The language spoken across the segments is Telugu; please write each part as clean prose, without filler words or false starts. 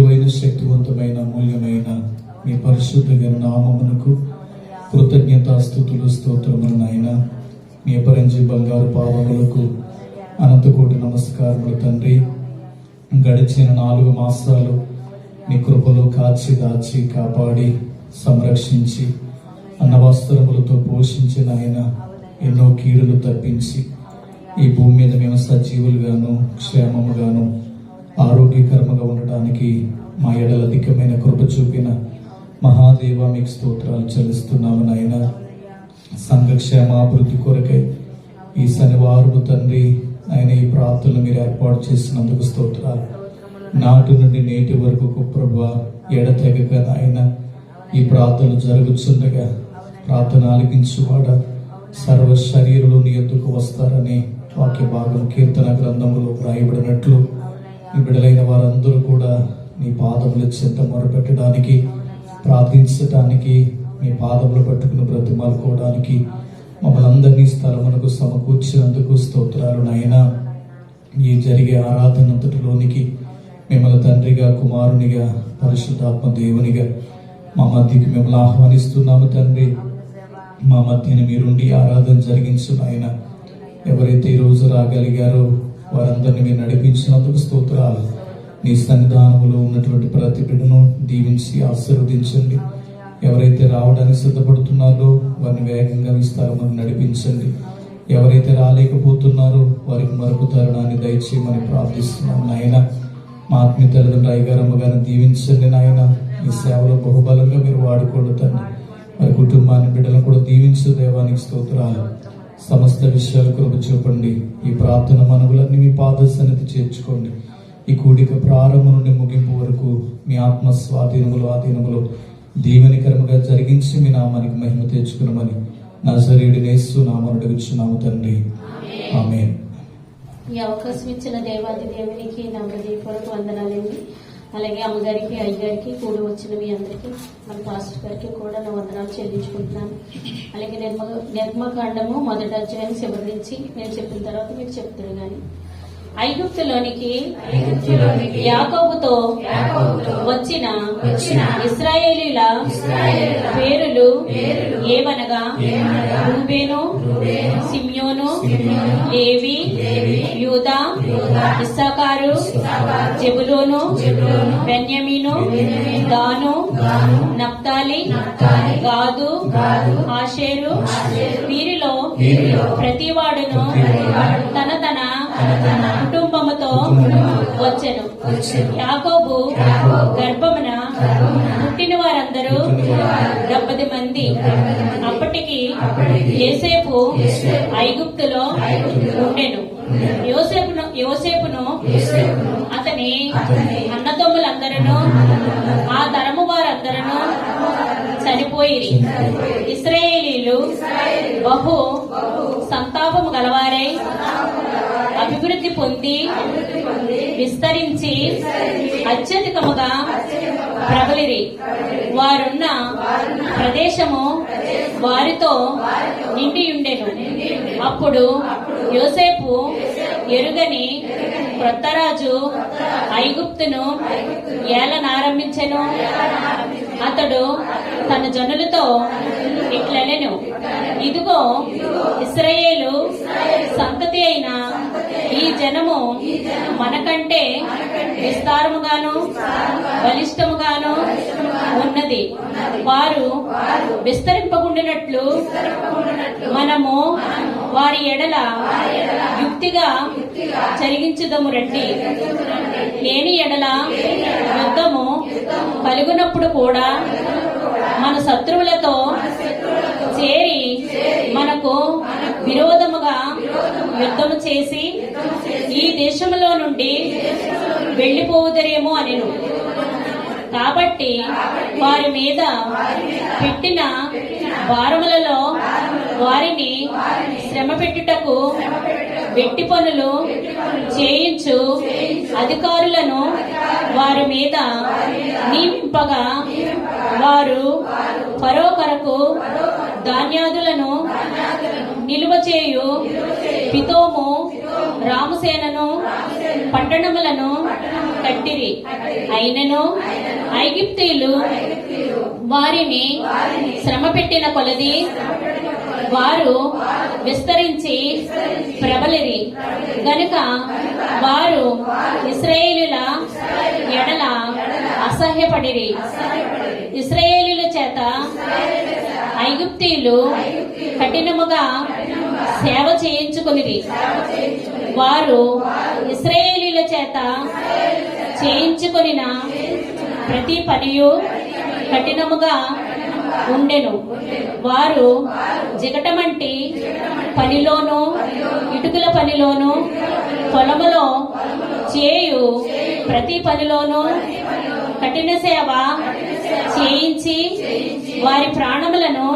విలువైన, శక్తివంతమైన, అమూల్యమైన మీ పరిశుద్ధ నామమునకు కృతజ్ఞతాస్తుతులు, స్తోత్రములు నాయన. మీ అపరంజి బంగారు పాదములకు అనంతకోటి నమస్కారములు తండ్రి. గడిచిన 4 మాసాలు మీ కృపలో కాచి, దాచి, కాపాడి, సంరక్షించి, అన్నవస్త్రములతో పోషించిన ఆయన ఎన్నో కీడులు తప్పించి ఈ భూమి మీద మేము సజీవులుగాను, క్షేమముగాను, ఆరోగ్యకరముగా ఉండడానికి మా ఎడల అధికమైన కృప చూపిన మహాదేవ మీకు స్తోత్రాలు చెల్లిస్తున్నాము నాయన. సంఘక్షేమాభివృద్ధి కొరకై ఈ శనివారము తండ్రి ఆయన ఈ ప్రార్థనలు మీరు ఏర్పాటు చేసినందుకు స్తోత్రాలు. నాటి నుండి నేటి వరకు ప్రభువా ఎడతెగక ఆయన ఈ ప్రార్థనలు జరుగుతుండగా ప్రార్థన ఆలకించువాడ సర్వ శరీరులు నీ ఎద్దుకు వస్తారని వాక్య భాగం కీర్తన గ్రంథంలో వ్రాయబడినట్లు ఈ బిడలైన వారందరూ కూడా నీ పాదములు చెంత మొరపెట్టడానికి, ప్రార్థించడానికి, మీ పాదములు పట్టుకుని బ్రతిమాలుకోవడానికి మమ్మల్ని అందరినీ స్థలమునకు సమకూర్చినందుకు స్తోత్రాలు నాయన. ఈ జరిగే ఆరాధనంతటిలోనికి మిమ్మల్ని తండ్రిగా, కుమారునిగా, పరిశుద్ధాత్మ దేవునిగా మా మధ్యకి మిమ్మల్ని ఆహ్వానిస్తున్నాము తండ్రి. మా మధ్యన మీరుండి ఆరాధన జరిగించు నాయన. ఎవరైతే ఈరోజు రాగలిగారో వారందరినీ మీరు నడిపించినందుకు స్తోత్రాలు. నీ సన్నిధానములో ఉన్నటువంటి ప్రతి బిడ్డను దీవించి ఆశీర్వదించండి. ఎవరైతే రావడానికి సిద్ధపడుతున్నారో వారిని వేగంగా విస్తారమని నడిపించండి. ఎవరైతే రాలేకపోతున్నారో వారికి మరొక తరుణాన్ని దయచేయమని ప్రార్థిస్తున్నాం నాయన. మా ఆత్మీయ తల్లిదండ్రులు అయ్యగారమ్మ గారిని దీవించండి నాయన. ఈ సేవలో బహుబలంగా మీరు వాడుకోండి తండ్రి. వారి కుటుంబాన్ని, బిడ్డలను కూడా దీవించు దేవానికి స్తోత్రాలు. సమస్త విషయాలు కృప చూపండి. ఈ ప్రార్థన మనవులన్నీ మీ పాద సన్నిధి చేర్చుకోండి. ఈ కూడిక ప్రారంభం నుండి ముగింపు వరకు మీ ఆత్మ స్వాధీనములు, ఆధీనములు దీవెనికరముగా జరిగించి మీ నామానికి మహిమ తెచ్చుకున్నామని నజరేయుడైన యేసు నామమున అడుగుచున్నాము తండ్రి, ఆమేన్. ఈ అవకాశం ఇచ్చిన దేవాది దేవునికి నా హృదయపూర్వక వందనాలండి. అలాగే అమ్మగారికి, అయ్యగారికి, కూడి వచ్చిన మీ అందరికీ, మన పాస్టర్ గారికి కూడా నా వందనాలు చెల్లించుకుంటున్నాను. అలాగే నిర్మకాండము 1వ అధ్యాయం చివరి నుంచి నేను చెప్పిన తర్వాత మీరు చెప్తారు. కానీ ఐగుప్తులోనికి యాకోబుతో వచ్చిన ఇశ్రాయేలీల పేరులు ఏవనగా రూబేను, సిమ్యోను, లేవి, యూదా, ఇస్సాకారు, జెబులూను, బెన్యామీను, దాను, నఫ్తాలి, గాదు, ఆషేరు. వీరిలో ప్రతివాడును తన తన కుటుంబముతో వచ్చెను. యాకోబు గర్భమున పుట్టిన వారందరూ 70 మంది. అప్పటికి యోసేపు ఐగుప్తులో ఉండెను. యోసేపును అతని అన్నదమ్ములందరూ, ఆ తరము వారందరూ చనిపోయిరి. ఇశ్రాయేలీలు బహు సంతాపము గలవారై అభివృద్ధి పొంది విస్తరించి అత్యధికముగా ప్రబలిరి. వారున్న ప్రదేశము వారితో నిండియుండెను. అప్పుడు యోసేపు ఎరుగని క్రొత్త రాజు ఐగుప్తును ఏలనారంభించెను. అతడు తన జనులతో ఇట్లనెను, ఇదిగో ఇశ్రాయేలు సంతతి అయిన ఈ జనము మనకంటే విస్తారముగాను బలిష్టముగాను ఉన్నది. వారు విస్తరింపకుండినట్లు మనము వారి ఎడల యుక్తిగా జరిగించుదము రండి. లేని ఎడల యుద్ధము కలుగునప్పుడు కూడా మన శత్రువులతో చేరి మనకు విరోధముగా యుద్ధము చేసి ఈ దేశములో నుండి వెళ్లిపోవుదరేమో అనెను. కాబట్టి వారి మీద పెట్టిన భారములలో వారిని శ్రమ పెట్టుటకు వెట్టి పనులు చేయించు అధికారులను వారి మీద నియమింపగా వారు ఫరో కొరకు ధాన్యాదులను నిలువ చేయు పితోము, రామసేనను, పట్టణములను కట్టిరి. అయినను ఐగుప్తీయులు వారిని శ్రమ పెట్టిన కొలది వారు విస్తరించి ప్రబలిరి గనుక వారు ఇశ్రాయేలీయుల ఎడల అసహ్యపడిరి. ఇశ్రాయేలీయుల చేత ఐగుప్తీయులు కఠినముగా సేవ చేయించుకొనిరి. వారు ఇశ్రాయేలీయుల చేత చేయించుకొనిన ప్రతి పనియు కఠినముగా ఉండెను. వారు జిగటమంటి పనిలోను ఇటుకల పనిలోను పొలములో చేయు ప్రతి పనిలోను కఠిన సేవ చేయించి వారి ప్రాణములను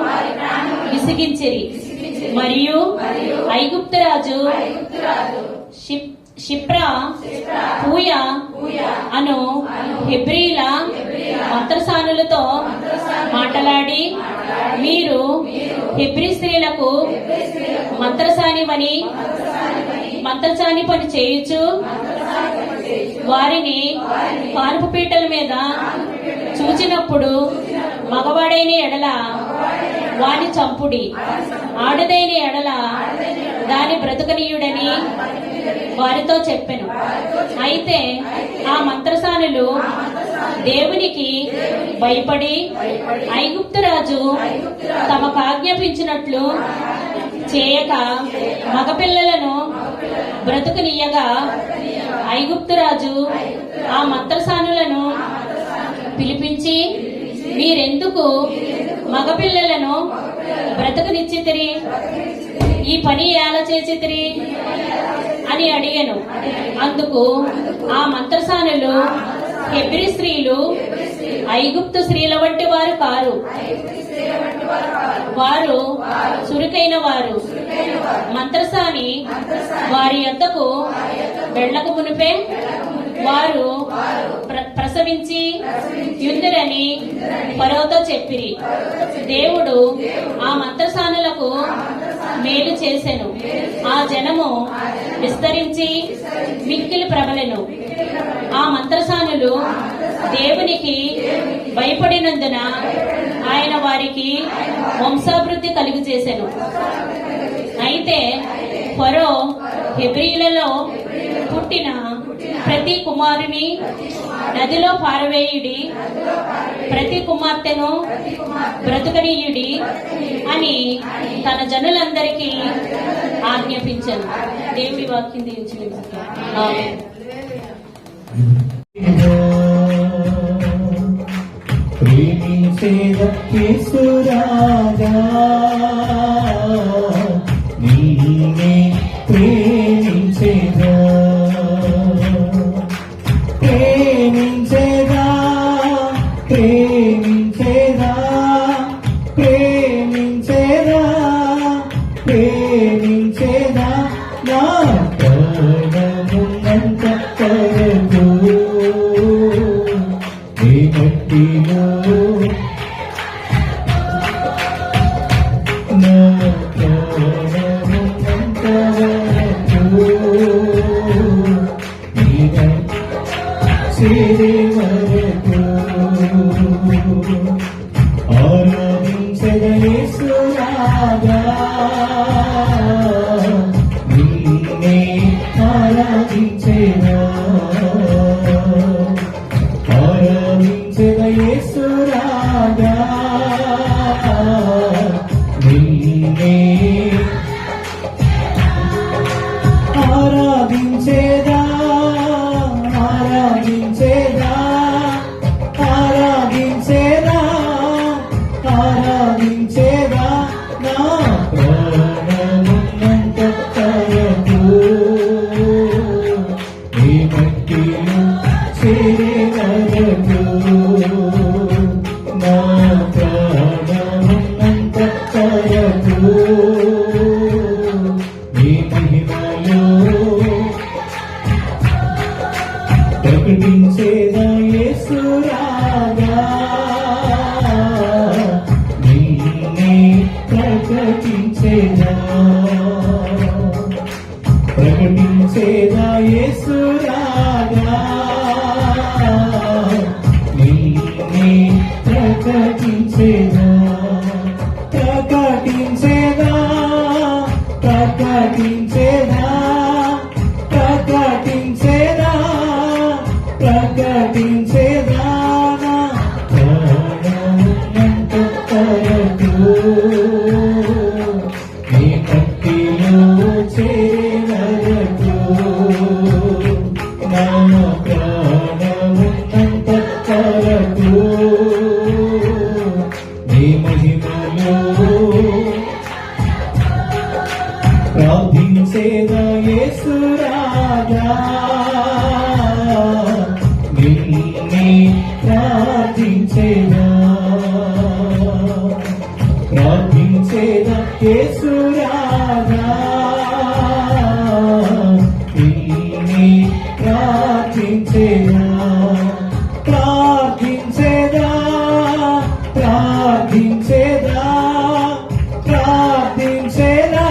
విసిగించిరి. మరియు ఐగుప్తు రాజు షిప్రా పూయ అను హెబ్రీల మంత్రసానులతో మాట్లాడి, మీరు హెబ్రీ స్త్రీలకు మంత్రసాని పని చేయుచు వారిని పానుపు పీటల మీద చూచినప్పుడు మగవాడైన ఎడల వాని చంపుడి, ఆడదైన ఎడల దాని బ్రతుకనీయుడని వారితో చెప్పెను. అయితే ఆ మంత్రసానులు దేవునికి భయపడి ఐగుప్తు రాజు తమకు ఆజ్ఞాపించినట్లు చేయక మగపిల్లలను బ్రతుకునియ్యగా, ఐగుప్తు రాజు ఆ మంత్రసానులను పిలిపించి, మీరెందుకు మగపిల్లలను బ్రతుకునిచ్చితిరి? ఈ పని ఎలా చేసితిరి అని అడిగాను. అందుకు ఆ మంత్రసానులు, హెబ్రీ స్త్రీలు ఐగుప్తు స్త్రీల వంటి వారు కారు, వారు చురుకైన వారు. మంత్రసాని వారి యొద్దకు వెళ్ళక మునిపే వారు ప్రసవించి యుందురని ఫరోతో చెప్పిరి. దేవుడు ఆ మంత్రసానులకు మేలు చేసెను. ఆ జనము విస్తరించి మిక్కిలి ప్రబలెను. ఆ మంత్రసానులు దేవునికి భయపడినందున ఆయన వారికి వంశాభివృద్ధి కలుగు చేసెను. అయితే ఫరో హెబ్రీలలో పుట్టిన ప్రతి కుమారుని నదిలో పారవేయుడి, ప్రతి కుమార్తెను బ్రతుకనీయుడి అని తన జనులందరికీ ఆజ్ఞాపించాను. దేవుడి వాక్యం దీవించిన ప్రకటించేదా యేసు రాగా ప్రకటించేదా ప్రకటించేదా ప్రకటించేదా ప్రకటించేదా ప్రకటించేదా నా ప్రాణమున్నంత వరకు నీ భక్తిలో చేరే వరకు నా ప్రాణమున్నంత వరకు నీ మహిమలో ప్రార్థించేదా యేసు రాజా నిన్నే ప్రార్థించేదా ప్రార్థించేదా యేసు రాజా నిన్నే ప్రార్థించేదా ప్రార్థించేదా ప్రార్థించేదా ప్రార్థించేదా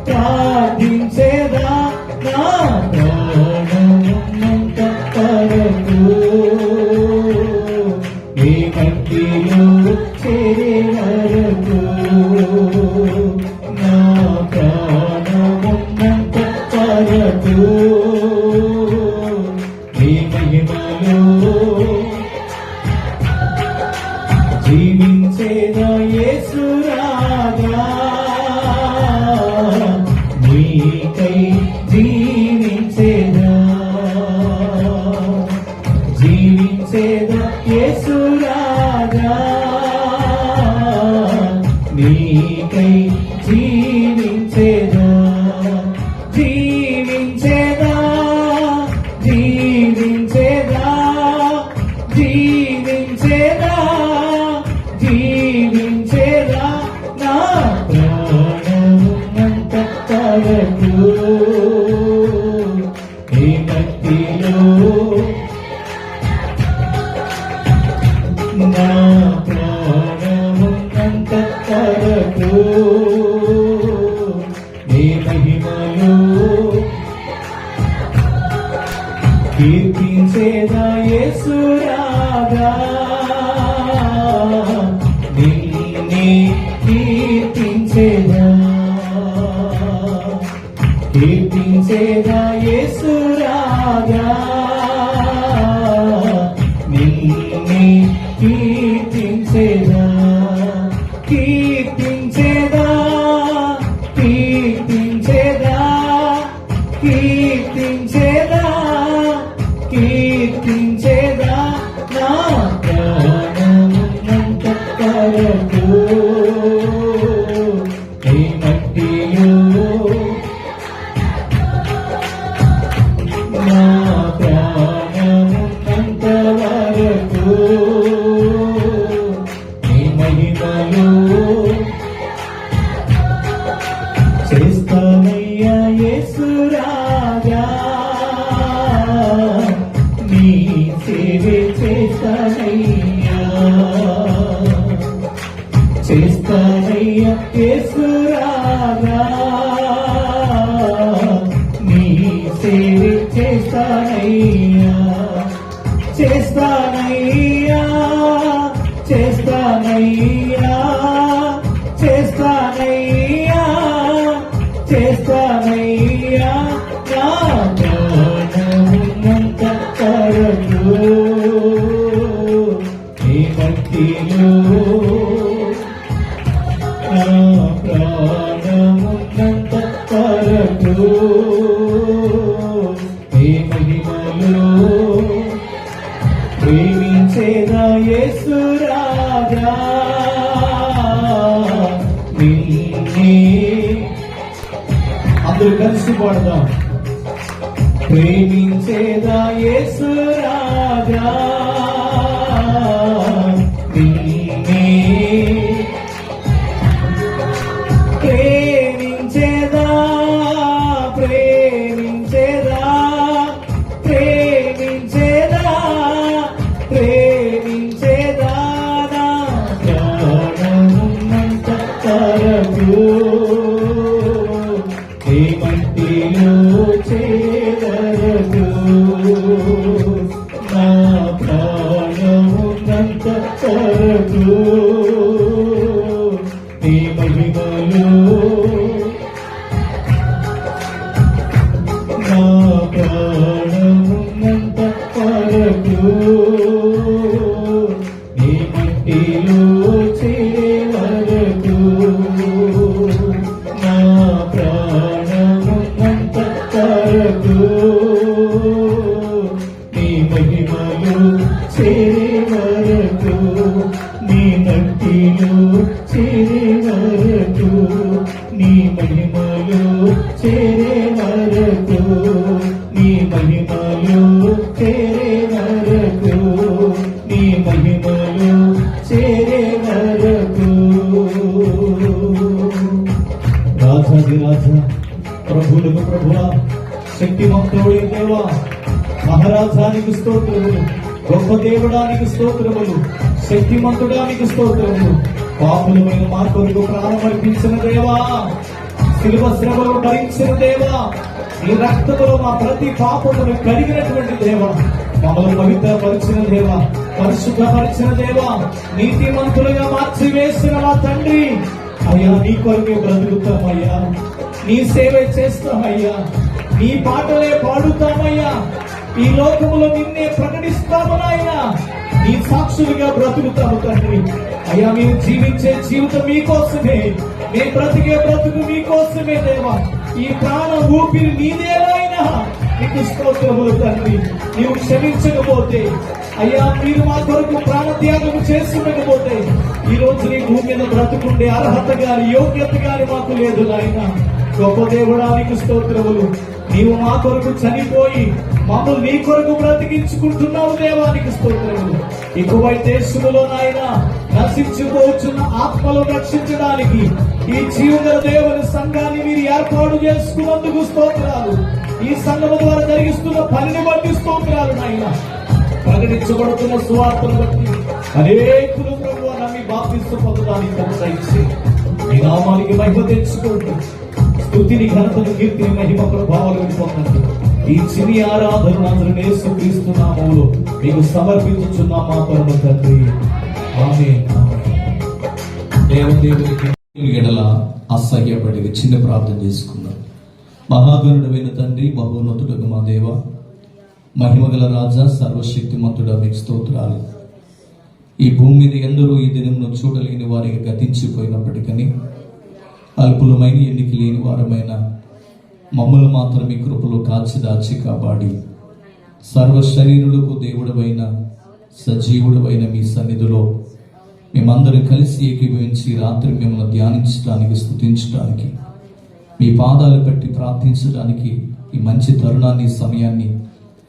ప్రార్థించేదా నా ప్రాణమున్నంత వరకు నీ భక్తిలో చేరే వరకు నా ప్రాణమున్నంత వరకు నీ మహిమలో జీవించేదా యేసు రాజా నీకై జీవించేదా జీవించేదా యేసు రాజా నీకై జీవించేదా జీవించేదా జీవించేదా జీవించేదా జీవించేదా నా ప్రాణమున్నంత వరకు నీ భక్తిలో నా ప్రాణమున్నంత వరకు నీ మహిమలో కీర్తించేదా యేసు రాజా నిన్నే కీర్తించేదా కీర్తించేదా యేసు రాజా నిన్నే కీర్తించేదా కీర్తించేదా కీర్తించేదా కీర్తించేదా కీర్తించేదా నా ప్రాణమున్నంత వరకు నీ మట్టిలో నా ప్రాణమున్నంత వరకు నీ మహిమలో చేస్తానయ్యా యేసు రాజా నీ సేవే చేస్తానయ్యా చేస్తానయ్యా యేసు రాజా నీ సేవే చేస్తానయ్యా చేస్తానయ్యా చేస్తానయ్యా చేస్తానయ్యా చేస్తానయ్యా నా ప్రాణమున్నంత వరకు నీ భక్తిలో నా ప్రాణమున్నంత వరకు నీ మహిమలో ప్రేమించేదా యేసు రాజా నిన్నే అందరూ కలిసి పాడదాం ప్రేమించేదా యేసు రాజా నిన్నే ప్రేమించేదా ప్రేమించేదా ప్రేమించేదా ప్రేమించేదా నా ప్రాణమున్నంత వరకు నీ మట్టిలో చేరే వరకు నా నీ మహిమలో నా ప్రాణమున్నంత వరకు నీ మట్టిలో చేరే వరకు నా ప్రాణమున్నంత వరకు నీ మహిమలో చేరే వరకు నీ మట్టిలో చేరే వరకు నీ మహిమలో చేరే వరకు నీ మహిమలో చేరే వరకు నీ మహిమలో చేరే వరకు. రాజాది రాజా, ప్రభువులకు ప్రభువా, శక్తిమంతుడే దేవా, మహారాజానికి స్తోత్రములు, గొప్ప దేవుడానికి స్తోత్రములు, శక్తిమంతుడానికి స్తోత్రములు. పాపులమైన మా కొరకు ప్రాణమర్పించిన దేవా, శిలువ శ్రమలు భరించిన దేవా, నీ రక్తములో మా ప్రతి పాపమును కడిగినటువంటి దేవా, మమ్మల్ని పవిత్రపరిచిన దేవా, పరిశుద్ధపరిచిన దేవా, నీతిమంతులుగా మార్చివేసిన మా తండ్రి, అయ్యా నీ కొరకే బ్రతుకుతామయ్యా, నీ సేవే చేస్తామయ్యా, నీ పాటలే పాడుతామయ్యా, ఈ లోకములో నిన్నే ప్రకటిస్తాము నాయనా, నీ సాక్షులుగా బ్రతుకుతాము తండ్రి. అయ్యా మేము జీవించే జీవితం మీకోసమే, మేము బ్రతికే బ్రతుకు మీకోసమే దేవా. ఈ ప్రాణ ఊపిరి నీదేనాయనా, నీకు స్తోత్రములు తండ్రి. నీవు క్షమించకపోతే, అయ్యా మీరు మా కొరకు ప్రాణత్యాగం చేస్తుండకపోతే ఈ రోజు నీ భూమి మీద బ్రతుకుండే అర్హత గాని యోగ్యత గాని మాకు లేదు నాయన. గొప్ప దేవుడానికి స్తోత్రములు. నీవు మా కొరకు చనిపోయి మమ్మల్ని నీ కొరకు బ్రతికించుకుంటున్నావు దేవానికి స్తోత్రములు. ఎక్కువై దేశములో నాయన నశించిపోతున్న ఆత్మలు రక్షించడానికి ఈ జీవన దేవుని సంఘాన్ని మీరు ఏర్పాటు చేసుకున్నందుకు స్తోత్రాలు. ఈ సంఘము ద్వారా జరిగిస్తున్న పనిని బట్టి స్తోత్రాలు నాయన. ప్రకటించబడుతున్న సువార్తను బట్టి అనేకులు ప్రభువా నమ్మి బాప్తిస్తూ పొందడానికి ప్రోత్సహించి మీ నామానికి మహిమ తెచ్చుకుంటూ స్తుతిని ఘనతను కీర్తిని మహిమ ప్రభావాలు పొందండి. ఈ చిన్ని ఆరాధన అందరూ యేసుక్రీస్తు నామములో మీకు సమర్పించుచున్న మా పరమ తండ్రి, ఆమేన్. దేవదేవునికి ఎడల అసహ్యపడి చిన్న ప్రార్థన చేసుకుందాం. మహాగణుడైన తండ్రి, మహోన్నతుడగు మా దేవ, మహిమగల రాజా, సర్వశక్తిమంతుడా మీకు స్తోత్రాలు. ఈ భూమి మీద ఎందరో ఈ దినంలో చూడలేని వారికి గతించిపోయినప్పటికీ అల్పులమైన ఎన్నిక లేని వారమైన మమ్మల్ని మాత్రం మీ కృపలో కాచి దాచి కాపాడి సర్వ శరీరులకు దేవుడవైన సజీవుడవైన మీ సన్నిధిలో మేమందరం కలిసి ఏకీభవించి రాత్రి మిమ్మల్ని ధ్యానించడానికి, స్తుతించడానికి, మీ పాదాలు పెట్టి ప్రార్థించడానికి ఈ మంచి తరుణాన్ని, సమయాన్ని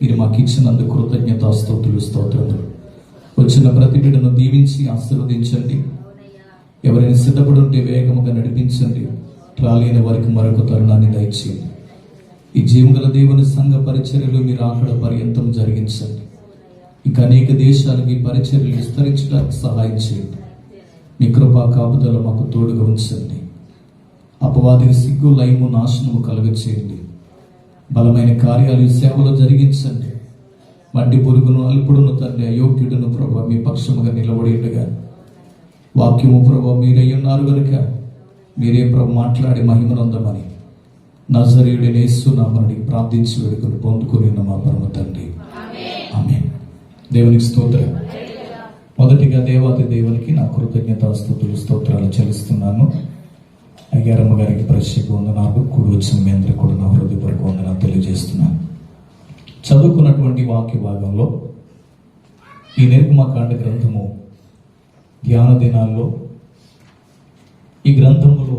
మీరు మాకు ఇచ్చినందుకు కృతజ్ఞతాస్తుతులు, స్తోత్రములు. వచ్చిన ప్రతి బిడ్డను దీవించి ఆశీర్వదించండి. ఎవరైనా సిద్ధపడి ఉంటే వేగముగా నడిపించండి. రాలేని వారికి మరొక తరుణాన్ని దయచేయండి. ఈ జీవగల దేవుని సంఘ పరిచర్యలు మీరు ఆకడ పర్యంతం జరిగించండి. ఇంకా అనేక దేశాలకి పరిచర్యలు విస్తరించడానికి సహాయం చేయండి. మీ కృపా కాపుదల మాకు తోడుగా ఉంచండి. అపవాదికి సిగ్గు, లయము, నాశనము కలుగచేయండి. బలమైన కార్యాలు సేవలో జరిగించండి. మట్టి పురుగును, అల్పుడును, తండ్రి అయోగ్యుడును ప్రభు మీ పక్షముగా నిలబడేట్టుగా వాక్యము ప్రభు మీరయ్యున్నారు కనుక మీరే ప్రభు మాట్లాడి మహిమనందమని నజరేయుడైన యేసు నామమున ప్రార్థించి వేడుకొని పొందుకుని మా పరమ తండ్రి, ఆమేన్. దేవునికి స్తోత్రం. మొదటిగా దేవాది దేవునికి నా కృతజ్ఞతాస్తుతులు, స్తోత్రాలు చెల్లిస్తున్నాను. అయ్యారమ్మ గారికి ప్రత్యేక వందనాలు, కూడి వచ్చిన మీ అందరికీ కూడా నా హృదయపూర్వక వందనాలు తెలియజేస్తున్నాను. చదువుకున్నటువంటి వాక్య భాగంలో ఈ నిర్గమకాండ గ్రంథము ధ్యాన దినాల్లో ఈ గ్రంథములో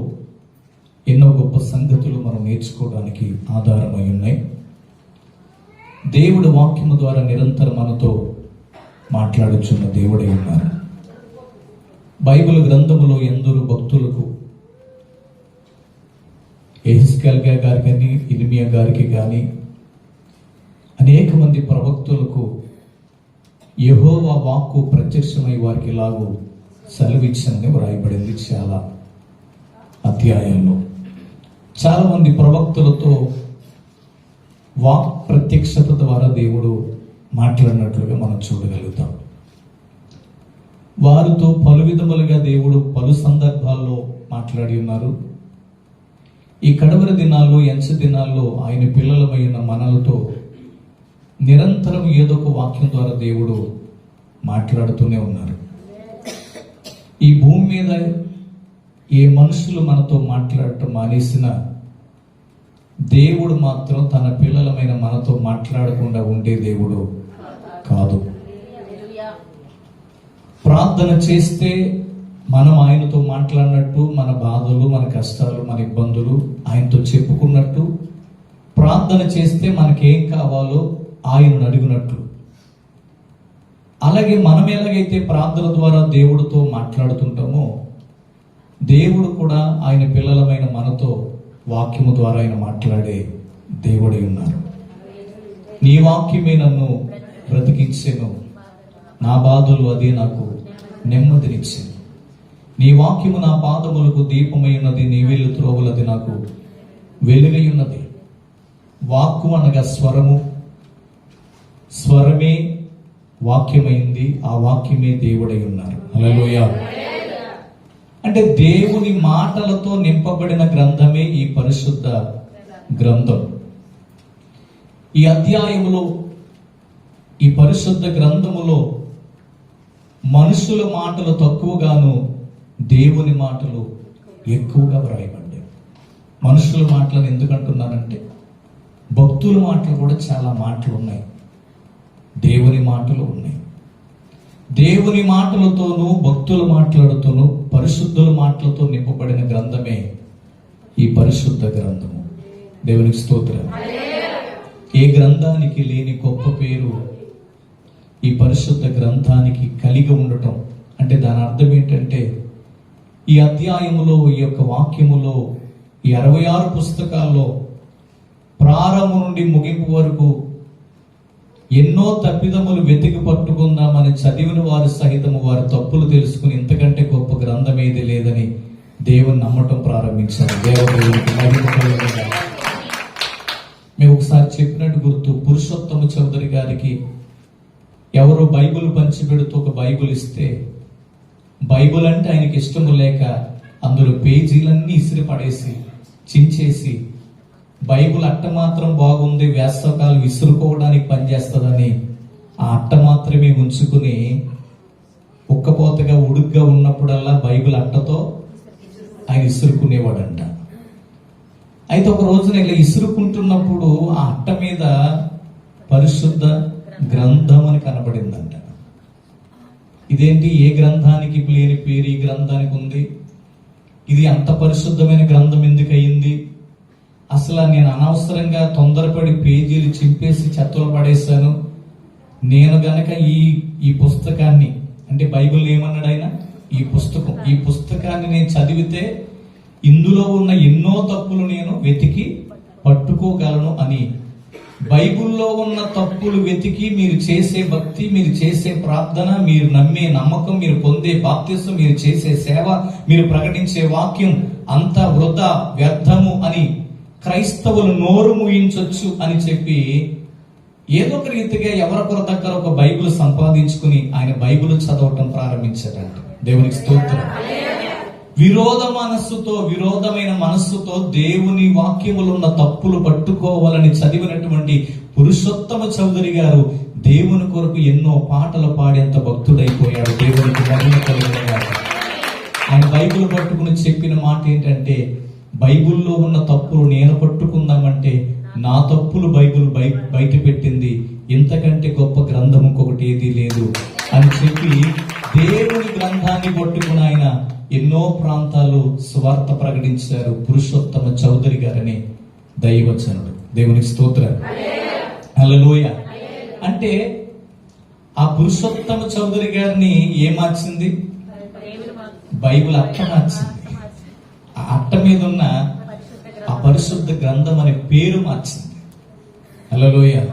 ఎన్నో గొప్ప సంగతులు మనం నేర్చుకోవడానికి ఆధారమై ఉన్నాయి. దేవుడు వాక్యము ద్వారా నిరంతరం మనతో మాట్లాడుచున్న దేవుడై ఉన్నారు. బైబిల్ గ్రంథములో ఎందరో భక్తులకు, యెహెజ్కేల్ గారికి కానీ, ఇర్మియా గారికి కానీ, అనేక మంది ప్రవక్తలకు యెహోవా వాక్కు ప్రత్యక్షమై వారికి ఇలాగూ సెలవిచ్చని వ్రాయబడింది. చాలా అధ్యాయంలో చాలా మంది ప్రవక్తలతో వాక్ ప్రత్యక్షత ద్వారా దేవుడు మాట్లాడినట్లుగా మనం చూడగలుగుతాం. వారితో పలు విధములుగా దేవుడు పలు సందర్భాల్లో మాట్లాడి ఉన్నారు. ఈ కడవరి దినాల్లో, ఎంచ దినాల్లో ఆయన పిల్లలమైన మనలతో నిరంతరం ఏదో ఒక వాక్యం ద్వారా దేవుడు మాట్లాడుతూనే ఉన్నారు. ఈ భూమి మీద ఏ మనుషులు మనతో మాట్లాడటం మానేసిన దేవుడు మాత్రం తన పిల్లలమైన మనతో మాట్లాడకుండా ఉండే దేవుడు కాదు. ప్రార్థన చేస్తే మనం ఆయనతో మాట్లాడినట్టు, మన బాధలు, మన కష్టాలు, మన ఇబ్బందులు ఆయనతో చెప్పుకున్నట్టు, ప్రార్థన చేస్తే మనకేం కావాలో ఆయనను అడిగినట్లు, అలాగే మనం ఎలాగైతే ప్రార్థన ద్వారా దేవుడితో మాట్లాడుతుంటామో దేవుడు కూడా ఆయన పిల్లలమైన మనతో వాక్యము ద్వారా ఆయన మాట్లాడే దేవుడై ఉన్నారు. నీ వాక్యమే నన్ను బ్రతికించెను, నా బాధలు అదే నాకు నెమ్మదినిచ్చింది. నీ వాక్యము నా పాదములకు దీపమై ఉన్నది, నీ వెళ్ళు త్రోవలది నాకు వెలుగై ఉన్నది. వాక్కు అనగా స్వరము, స్వరమే వాక్యమైంది, ఆ వాక్యమే దేవుడై ఉన్నారు. హల్లెలూయా. అంటే దేవుని మాటలతో నింపబడిన గ్రంథమే ఈ పరిశుద్ధ గ్రంథం. ఈ అధ్యాయములో, ఈ పరిశుద్ధ గ్రంథములో మనుషుల మాటలు తక్కువగాను దేవుని మాటలు ఎక్కువగా వ్రాయబడ్డాయి. మనుషుల మాటలను ఎందుకంటున్నానంటే భక్తుల మాటలు కూడా చాలా మాటలు ఉన్నాయి, దేవుని మాటలు ఉన్నాయి. దేవుని మాటలతోనూ భక్తుల మాటలతోనూ పరిశుద్ధుల మాటలతో నింపబడిన గ్రంథమే ఈ పరిశుద్ధ గ్రంథము. దేవునికి స్తోత్రం. ఏ గ్రంథానికి లేని గొప్ప పేరు ఈ పరిశుద్ధ గ్రంథానికి కలిగి ఉండటం. అంటే దాని అర్థం ఏంటంటే ఈ అధ్యాయములో, ఈ యొక్క వాక్యములో, ఈ 66 పుస్తకాల్లో ప్రారంభం నుండి ముగింపు వరకు ఎన్నో తప్పిదములు వెతికి పట్టుకుందామని చదివిన వారు సహితము వారి తప్పులు తెలుసుకుని ఇంతకంటే గొప్ప గ్రంథం ఏది లేదని దేవుని నమ్మటం ప్రారంభించారు. దేవునికి మహిమ కలుగును గాక. మేము ఒకసారి చెప్పినట్టు గుర్తు, పురుషోత్తమ చౌదరి గారికి ఎవరో బైబిల్ పంచిపెడుతూ ఒక బైబిల్ ఇస్తే, బైబిల్ అంటే ఆయనకి ఇష్టము లేక అందులో పేజీలన్నీ ఇసిరి పడేసి చించేసి, బైబిల్ అట్ట మాత్రం బాగుంది, వేసవకాలం విసురుకోవడానికి పనిచేస్తుందని ఆ అట్ట మాత్రమే ఉంచుకుని ఉక్కపోతగా ఉడుగ్గా ఉన్నప్పుడల్లా బైబిల్ అట్టతో ఆయన ఇసురుకునేవాడంట. అయితే ఒక రోజున ఇలా ఇసురుకుంటున్నప్పుడు ఆ అట్ట మీద పరిశుద్ధ గ్రంథం అని కనబడిందంట. ఇదేంటి, ఏ గ్రంథానికి లేని పేరు ఈ గ్రంథానికి ఉంది, ఇది అంత పరిశుద్ధమైన గ్రంథం ఎందుకు అయింది, అసలు నేను అనవసరంగా తొందరపడి పేజీలు చింపేసి చెత్తలో పడేశాను, నేను గనక ఈ పుస్తకాన్ని, అంటే బైబిల్ ఏమన్నాడు ఆయన, ఈ పుస్తకాన్ని నేను చదివితే ఇందులో ఉన్న ఎన్నో తప్పులు నేను వెతికి పట్టుకోగలను అని, బైబిల్లో ఉన్న తప్పులు వెతికి మీరు చేసే భక్తి, మీరు చేసే ప్రార్థన, మీరు నమ్మే నమ్మకం, మీరు పొందే బాప్తిసం, మీరు చేసే సేవ, మీరు ప్రకటించే వాక్యం అంతా వృధా, వ్యర్థము అని క్రైస్తవులు నోరు మూయించొచ్చు అని చెప్పి ఏదో ఒక రీతిగా ఎవరొకరి దగ్గర ఒక బైబిల్ సంపాదించుకుని ఆయన బైబిల్ చదవటం ప్రారంభించారంట. దేవునికి స్తోత్రం. విరోధమైన మనస్సుతో దేవుని వాక్యములు ఉన్న తప్పులు పట్టుకోవాలని చదివినటువంటి పురుషోత్తమ చౌదరి గారు దేవుని కొరకు ఎన్నో పాటలు పాడేంత భక్తుడైపోయాడు. దేవునికి మహిమ కలుగును గాక. ఆయన బైబిల్ పట్టుకుని చెప్పిన మాట ఏంటంటే, బైబిల్లో ఉన్న తప్పులు నేను పట్టుకుందామంటే నా తప్పులు బైబిల్ బయట పెట్టింది, ఇంతకంటే గొప్ప గ్రంథం ఇంకొకటి ఏదీ లేదు అని చెప్పి దేవుని గ్రంథాన్ని పట్టుకుని ఆయన ఎన్నో ప్రాంతాలు స్వార్థ ప్రకటించారు. పురుషోత్తమ చౌదరి గారని దైవజనుడు. దేవునికి స్తోత్రం. హల్లెలూయా. అంటే ఆ పురుషోత్తమ చౌదరి గారిని ఏం మార్చింది? బైబిల్ అట్ట మార్చింది. ఆ అట్ట మీద ఉన్న ఆ పరిశుద్ధ గ్రంథం అనే పేరు మార్చింది. హల్లెలూయా.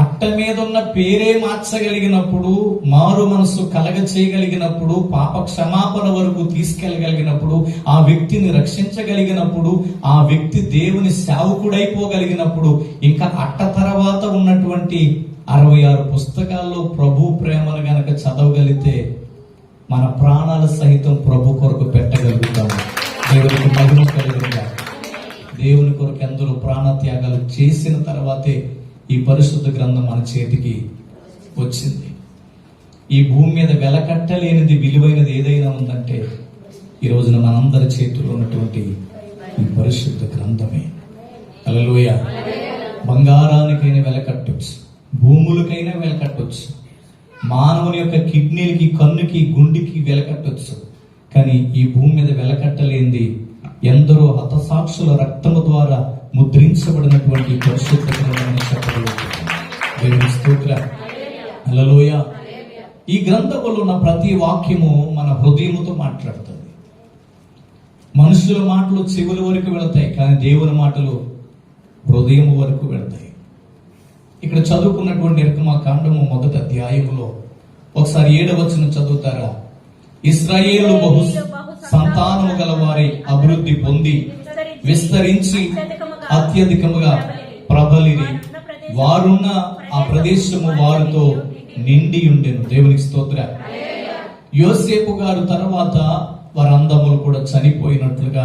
అట్ట మీద ఉన్న పేరే మార్చగలిగినప్పుడు, మారు మనసు కలగ చేయగలిగినప్పుడు, పాప క్షమాపణ వరకు తీసుకెళ్ళగలిగినప్పుడు, ఆ వ్యక్తిని రక్షించగలిగినప్పుడు, ఆ వ్యక్తి దేవుని సేవకుడైపోగలిగినప్పుడు, ఇంకా అట్ట తర్వాత ఉన్నటువంటి 66 పుస్తకాల్లో ప్రభు ప్రేమను గనక చదవగలిగితే మన ప్రాణాల సహితం ప్రభు కొరకు పెట్టగలుగుతాము. దేవునికి మహిమ కలుగునుగా. దేవుని కొరకు ఎందరో ప్రాణత్యాగాలు చేసిన తర్వాతే ఈ పరిశుద్ధ గ్రంథం మన చేతికి వచ్చింది. ఈ భూమి మీద వెలకట్టలేనిది, విలువైనది ఏదైనా ఉందంటే ఈ రోజున మనందరి చేతుల్లో ఉన్నటువంటి ఈ పరిశుద్ధ గ్రంథమే. హల్లెలూయా. బంగారానికైనా వెలకట్టొచ్చు, భూములకైనా వెలకట్టొచ్చు, మానవుని యొక్క కిడ్నీలకి, కన్నుకి, గుండెకి వెలకట్టొచ్చు. కానీ ఈ భూమి మీద వెలకట్టలేంది ఎందరో హతసాక్షుల రక్తము ద్వారా ముద్రించబడినటువంటి పరిశుద్ధ గ్రంథాన్ని చెప్పగలుగుతుంది. దేవుని స్తోత్రం. హల్లెలూయా. ఈ గ్రంథంలో ఉన్న ప్రతి వాక్యము మన హృదయముతో మాట్లాడుతుంది. మనుషుల మాటలు చెవుల వరకు వెళతాయి, కానీ దేవుని మాటలు హృదయం వరకు వెళతాయి. ఇక్కడ చదువుకున్నటువంటి నిర్గమకాండము 1వ అధ్యాయములో ఒకసారి 7వ వచనం చదువుతారా? ఇశ్రాయేలు బహు సంతానము గల వారి అభివృద్ధి పొంది విస్తరించి అత్యధికముగా ప్రబలిరి, వారున్న ఆ ప్రదేశము వారితో నిండి ఉండెను. దేవునికి స్తోత్రం. యోసేపు గారు తర్వాత వారందములు కూడా చనిపోయినట్లుగా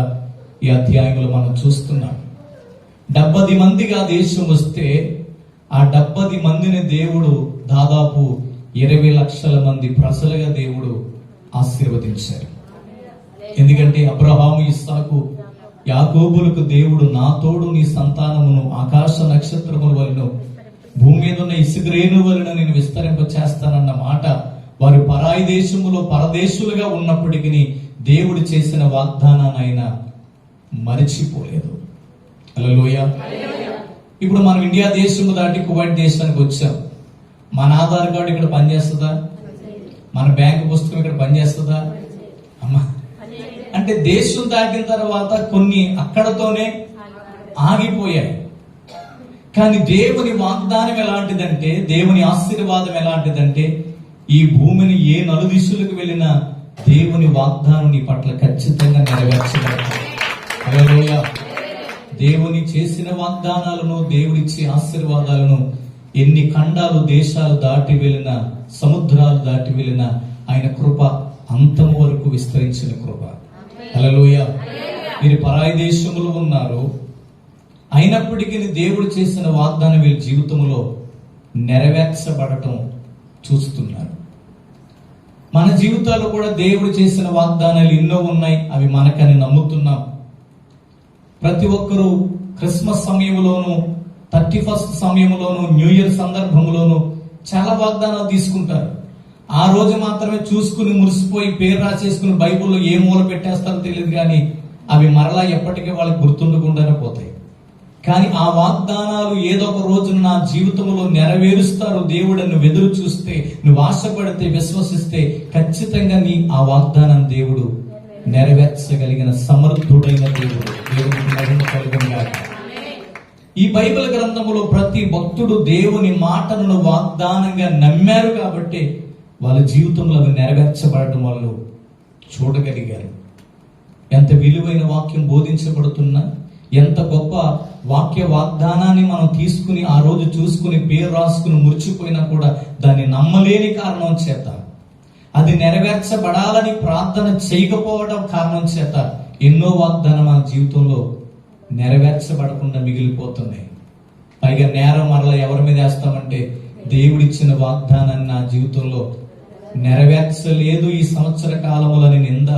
ఈ అధ్యాయంలో మనం చూస్తున్నాం. 70 మందిగా దేశం వస్తే ఆ 70 మందిని దేవుడు దాదాపు 20 లక్షల మంది ప్రజలుగా దేవుడు ఆశీర్వదించారు. ఎందుకంటే అబ్రహాము, ఇస్సాకు, యాకోబులకు దేవుడు నా తోడు నీ సంతానమును ఆకాశ నక్షత్రముల వలన భూమి మీద ఉన్న ఇసుక రేణువుల వలన నేను విస్తరింప చేస్తానన్న మాట వారు పరాయి దేశములో పరదేశులుగా ఉన్నప్పటికీ దేవుడు చేసిన వాగ్దానాన్ని ఆయన మరిచిపోలేదు. హల్లెలూయా. ఇప్పుడు మనం ఇండియా దేశము దాటి కువైట్ దేశానికి వచ్చాం. మన ఆధార్ కార్డు ఇక్కడ పనిచేస్తుందా? మన బ్యాంకు పుస్తకం ఇక్కడ పనిచేస్తుందా? అమ్మా, అంటే దేశం దాటిన తర్వాత కొన్ని అక్కడతోనే ఆగిపోయాయి. కానీ దేవుని వాగ్దానం ఎలాంటిదంటే, దేవుని ఆశీర్వాదం ఎలాంటిదంటే, ఈ భూమిని ఏ నలుదిశలకు వెళ్ళినా దేవుని వాగ్దానం నీ పట్ల ఖచ్చితంగా నెరవేర్చబడతాయి. హల్లెలూయా. దేవుని చేసిన వాగ్దానాలను, దేవుడిచ్చే ఆశీర్వాదాలను ఎన్ని ఖండాలు, దేశాలు దాటి వెళ్ళిన, సముద్రాలు దాటి వెళ్ళిన ఆయన కృప అంతము వరకు విస్తరించిన కృప. హల్లెలూయా. మీరు పరాయి దేశంలో ఉన్నారు, అయినప్పటికీ దేవుడు చేసిన వాగ్దానం వీళ్ళ జీవితంలో నెరవేర్చబడటం చూస్తున్నారు. మన జీవితాల్లో కూడా దేవుడు చేసిన వాగ్దానాలు ఎన్నో ఉన్నాయి, అవి మనకని నమ్ముతున్నాం. ప్రతి ఒక్కరూ క్రిస్మస్ సమయంలోను, 31st సమయంలోను, న్యూ ఇయర్ సందర్భంలోను చాలా వాగ్దానాలు తీసుకుంటారు. ఆ రోజు మాత్రమే చూసుకుని మురిసిపోయి పేరు రాసేసుకుని బైబిల్లో ఏ మూల పెట్టేస్తారో తెలియదు, కానీ అవి మరలా ఎప్పటికీ వాళ్ళకి గుర్తుండకుండానే పోతాయి. కానీ ఆ వాగ్దానాలు ఏదో ఒక రోజున నా జీవితంలో నెరవేరుస్తారు దేవుడు. నువ్వు ఎదురు చూస్తే, నువ్వు ఆశపడితే, విశ్వసిస్తే ఖచ్చితంగా నీ ఆ వాగ్దానాన్ని దేవుడు నెరవేర్చగలిగిన సమర్థుడైన దేవుడు. దేవునికి మహిమ కలుగును గాక. ఈ బైబిల్ గ్రంథములో ప్రతి భక్తుడు దేవుని మాటలను వాగ్దానంగా నమ్మారు కాబట్టి వాళ్ళ జీవితంలో అవి నెరవేర్చబడటం వాళ్ళు చూడగలిగారు. ఎంత విలువైన వాక్యం బోధించబడుతున్నా, ఎంత గొప్ప వాక్య వాగ్దానాన్ని మనం తీసుకుని ఆ రోజు చూసుకుని పేరు రాసుకుని మురిచిపోయినా కూడా దాన్ని నమ్మలేని కారణం చేత, అది నెరవేర్చబడాలని ప్రార్థన చేయకపోవడం కారణం చేత ఎన్నో వాగ్దానం మన జీవితంలో నెరవేర్చబడకుండా మిగిలిపోతున్నాయి. పైగా నేరం మరలా ఎవరి మీద వేస్తామంటే, దేవుడిచ్చిన వాగ్దానాన్ని నా జీవితంలో నెరవేర్చలేదు ఈ సంవత్సర కాలములని నింద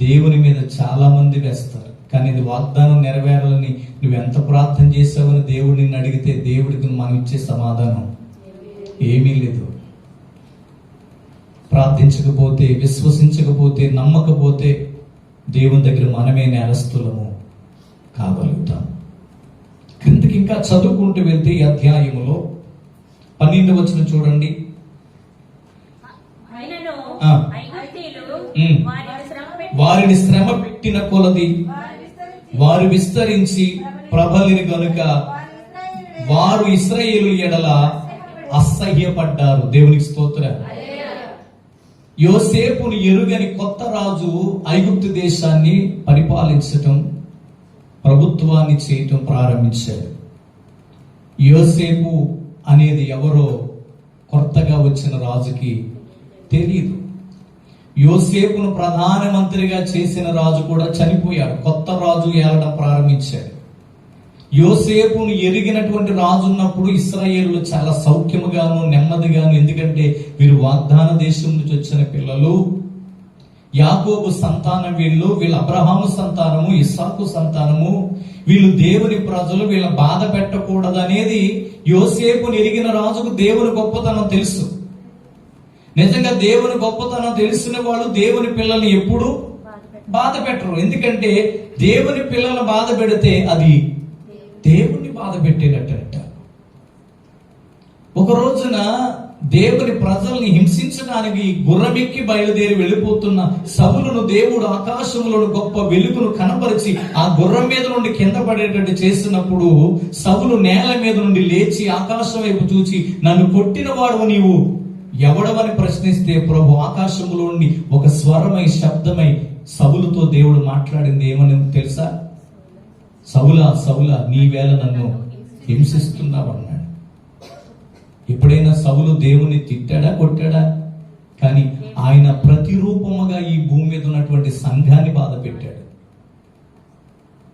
దేవుని మీద చాలా మంది వేస్తారు. కానీ ఇది వాగ్దానం నెరవేరాలని నువ్వు ఎంత ప్రార్థన చేసావని దేవుడు నిన్ను అడిగితే దేవుడికి మనం ఇచ్చే సమాధానం ఏమీ లేదు. ప్రార్థించకపోతే, విశ్వసించకపోతే, నమ్మకపోతే దేవుని దగ్గర మనమే నేరస్తులము కాగలుగుతాం. క్రిందికి ఇంకా చదువుకుంటూ వెళ్తే ఈ అధ్యాయములో 12వ వచనం చూడండి. వారిని శ్రమ పెట్టిన కొలది వారు విస్తరించి ప్రబలిని గనుక వారు ఇశ్రాయేలు ఎడల అసహ్యపడ్డారు. దేవునికి స్తోత్రం. యోసేపును ఎరుగని కొత్త రాజు ఐగుప్తు దేశాన్ని పరిపాలించటం, ప్రభుత్వాన్ని చేయటం ప్రారంభించాడు. యోసేపు అనేది ఎవరో కొత్తగా వచ్చిన రాజుకి తెలియదు. యోసేపును ప్రధానమంత్రిగా చేసిన రాజు కూడా చనిపోయాడు. కొత్త రాజు ఏలడం ప్రారంభించాడు. యోసేపును ఎరిగినటువంటి రాజు ఉన్నప్పుడు ఇశ్రాయేలులు చాలా సౌఖ్యముగాను నెమ్మదిగాను, ఎందుకంటే వీరు వాగ్దాన దేశం నుంచి వచ్చిన పిల్లలు, యాకోబు సంతానం, వీళ్ళ అబ్రహాము సంతానము, ఇస్సాకు సంతానము, వీళ్ళు దేవుని ప్రజలు, వీళ్ళ బాధ పెట్టకూడదనేది యోసేపును ఎరిగిన రాజుకు దేవుని గొప్పతనం తెలుసు. నిజంగా దేవుని గొప్పతనం తెలిసిన వాళ్ళు దేవుని పిల్లల్ని ఎప్పుడు బాధ పెట్టరు. ఎందుకంటే దేవుని పిల్లల్ని బాధ పెడితే అది దేవుణ్ణి బాధ పెట్టేటట్ట. ఒక రోజున దేవుని ప్రజల్ని హింసించడానికి గుర్రమెక్కి బయలుదేరి వెళ్ళిపోతున్న సౌలును దేవుడు ఆకాశంలో గొప్ప వెలుగును కనపరిచి ఆ గుర్రం మీద నుండి కింద పడేటట్టు చేసినప్పుడు సౌలు నేల మీద నుండి లేచి ఆకాశం వైపు చూచి, నన్ను కొట్టిన వాడు నీవు ఎవడవని ప్రశ్నిస్తే, ప్రభు ఆకాశంలో నుండి ఒక స్వరమై శబ్దమై సౌలుతో దేవుడు మాట్లాడింది. ఏమని తెలుసా? సౌలా సౌలా, నీవేళ నన్ను హింసిస్తున్నావు అన్నాడు. ఎప్పుడైనా సౌలు దేవుని తిట్టాడా, కొట్టాడా? కానీ ఆయన ప్రతిరూపముగా ఈ భూమి మీద ఉన్నటువంటి సంఘాన్ని బాధ పెట్టాడు,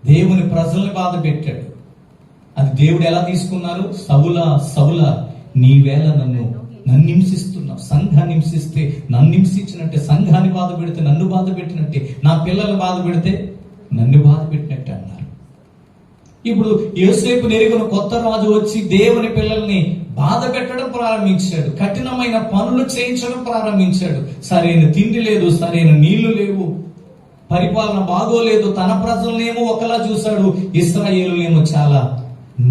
దేవుని ప్రజల్ని బాధ పెట్టాడు. అది దేవుడు ఎలా తీసుకున్నారు? సౌలా సౌలా, నీవేళ నన్ను హింసిస్తున్నావు. సంఘాన్ని హింసిస్తే నన్ను హింసించినట్టే, సంఘాన్ని బాధ పెడితే నన్ను బాధ పెట్టినట్టే, నా పిల్లల్ని బాధ పెడితే నన్ను బాధ పెట్టినట్టే అన్నారు. ఇప్పుడు యోసేపు ఎరిగిన కొత్త రాజు వచ్చి దేవుని పిల్లల్ని బాధ పెట్టడం ప్రారంభించాడు, కఠినమైన పనులు చేయించడం ప్రారంభించాడు. సరైన తిండి లేదు, సరైన నీళ్లు లేవు, పరిపాలన బాగోలేదు. తన ప్రజలనేమో ఒకలా చూశాడు, ఇశ్రాయేలునేమో చాలా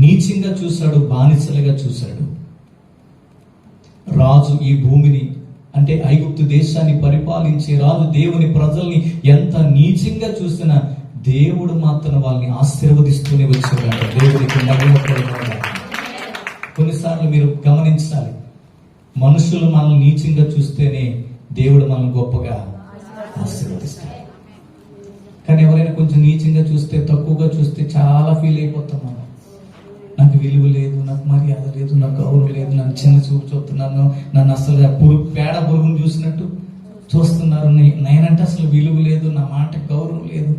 నీచంగా చూశాడు, బానిసలుగా చూశాడు. రాజు ఈ భూమిని, అంటే ఐగుప్తు దేశాన్ని పరిపాలించే రాజు దేవుని ప్రజల్ని ఎంత నీచంగా చూసినా దేవుడు మాత్రం వాళ్ళని ఆశీర్వదిస్తూనే వచ్చేవాడు. దేవుడికి మహిమ. కొన్నిసార్లు మీరు గమనించాలి, మనుషులు మనల్ని నీచంగా చూస్తేనే దేవుడు మనల్ని గొప్పగా ఆశీర్వదిస్తాడు. కానీ ఎవరైనా కొంచెం నీచంగా చూస్తే, తక్కువగా చూస్తే చాలా ఫీల్ అయిపోతాం మనం. నాకు విలువ లేదు, నాకు మర్యాద లేదు, నాకు గౌరవం లేదు, నన్ను చిన్న చూపు చూస్తున్నాను, నన్ను అసలు పేడ పురుగును చూసినట్టు చూస్తున్నారు, నేనంటే అసలు విలువ లేదు, నా మాట గౌరవం లేదు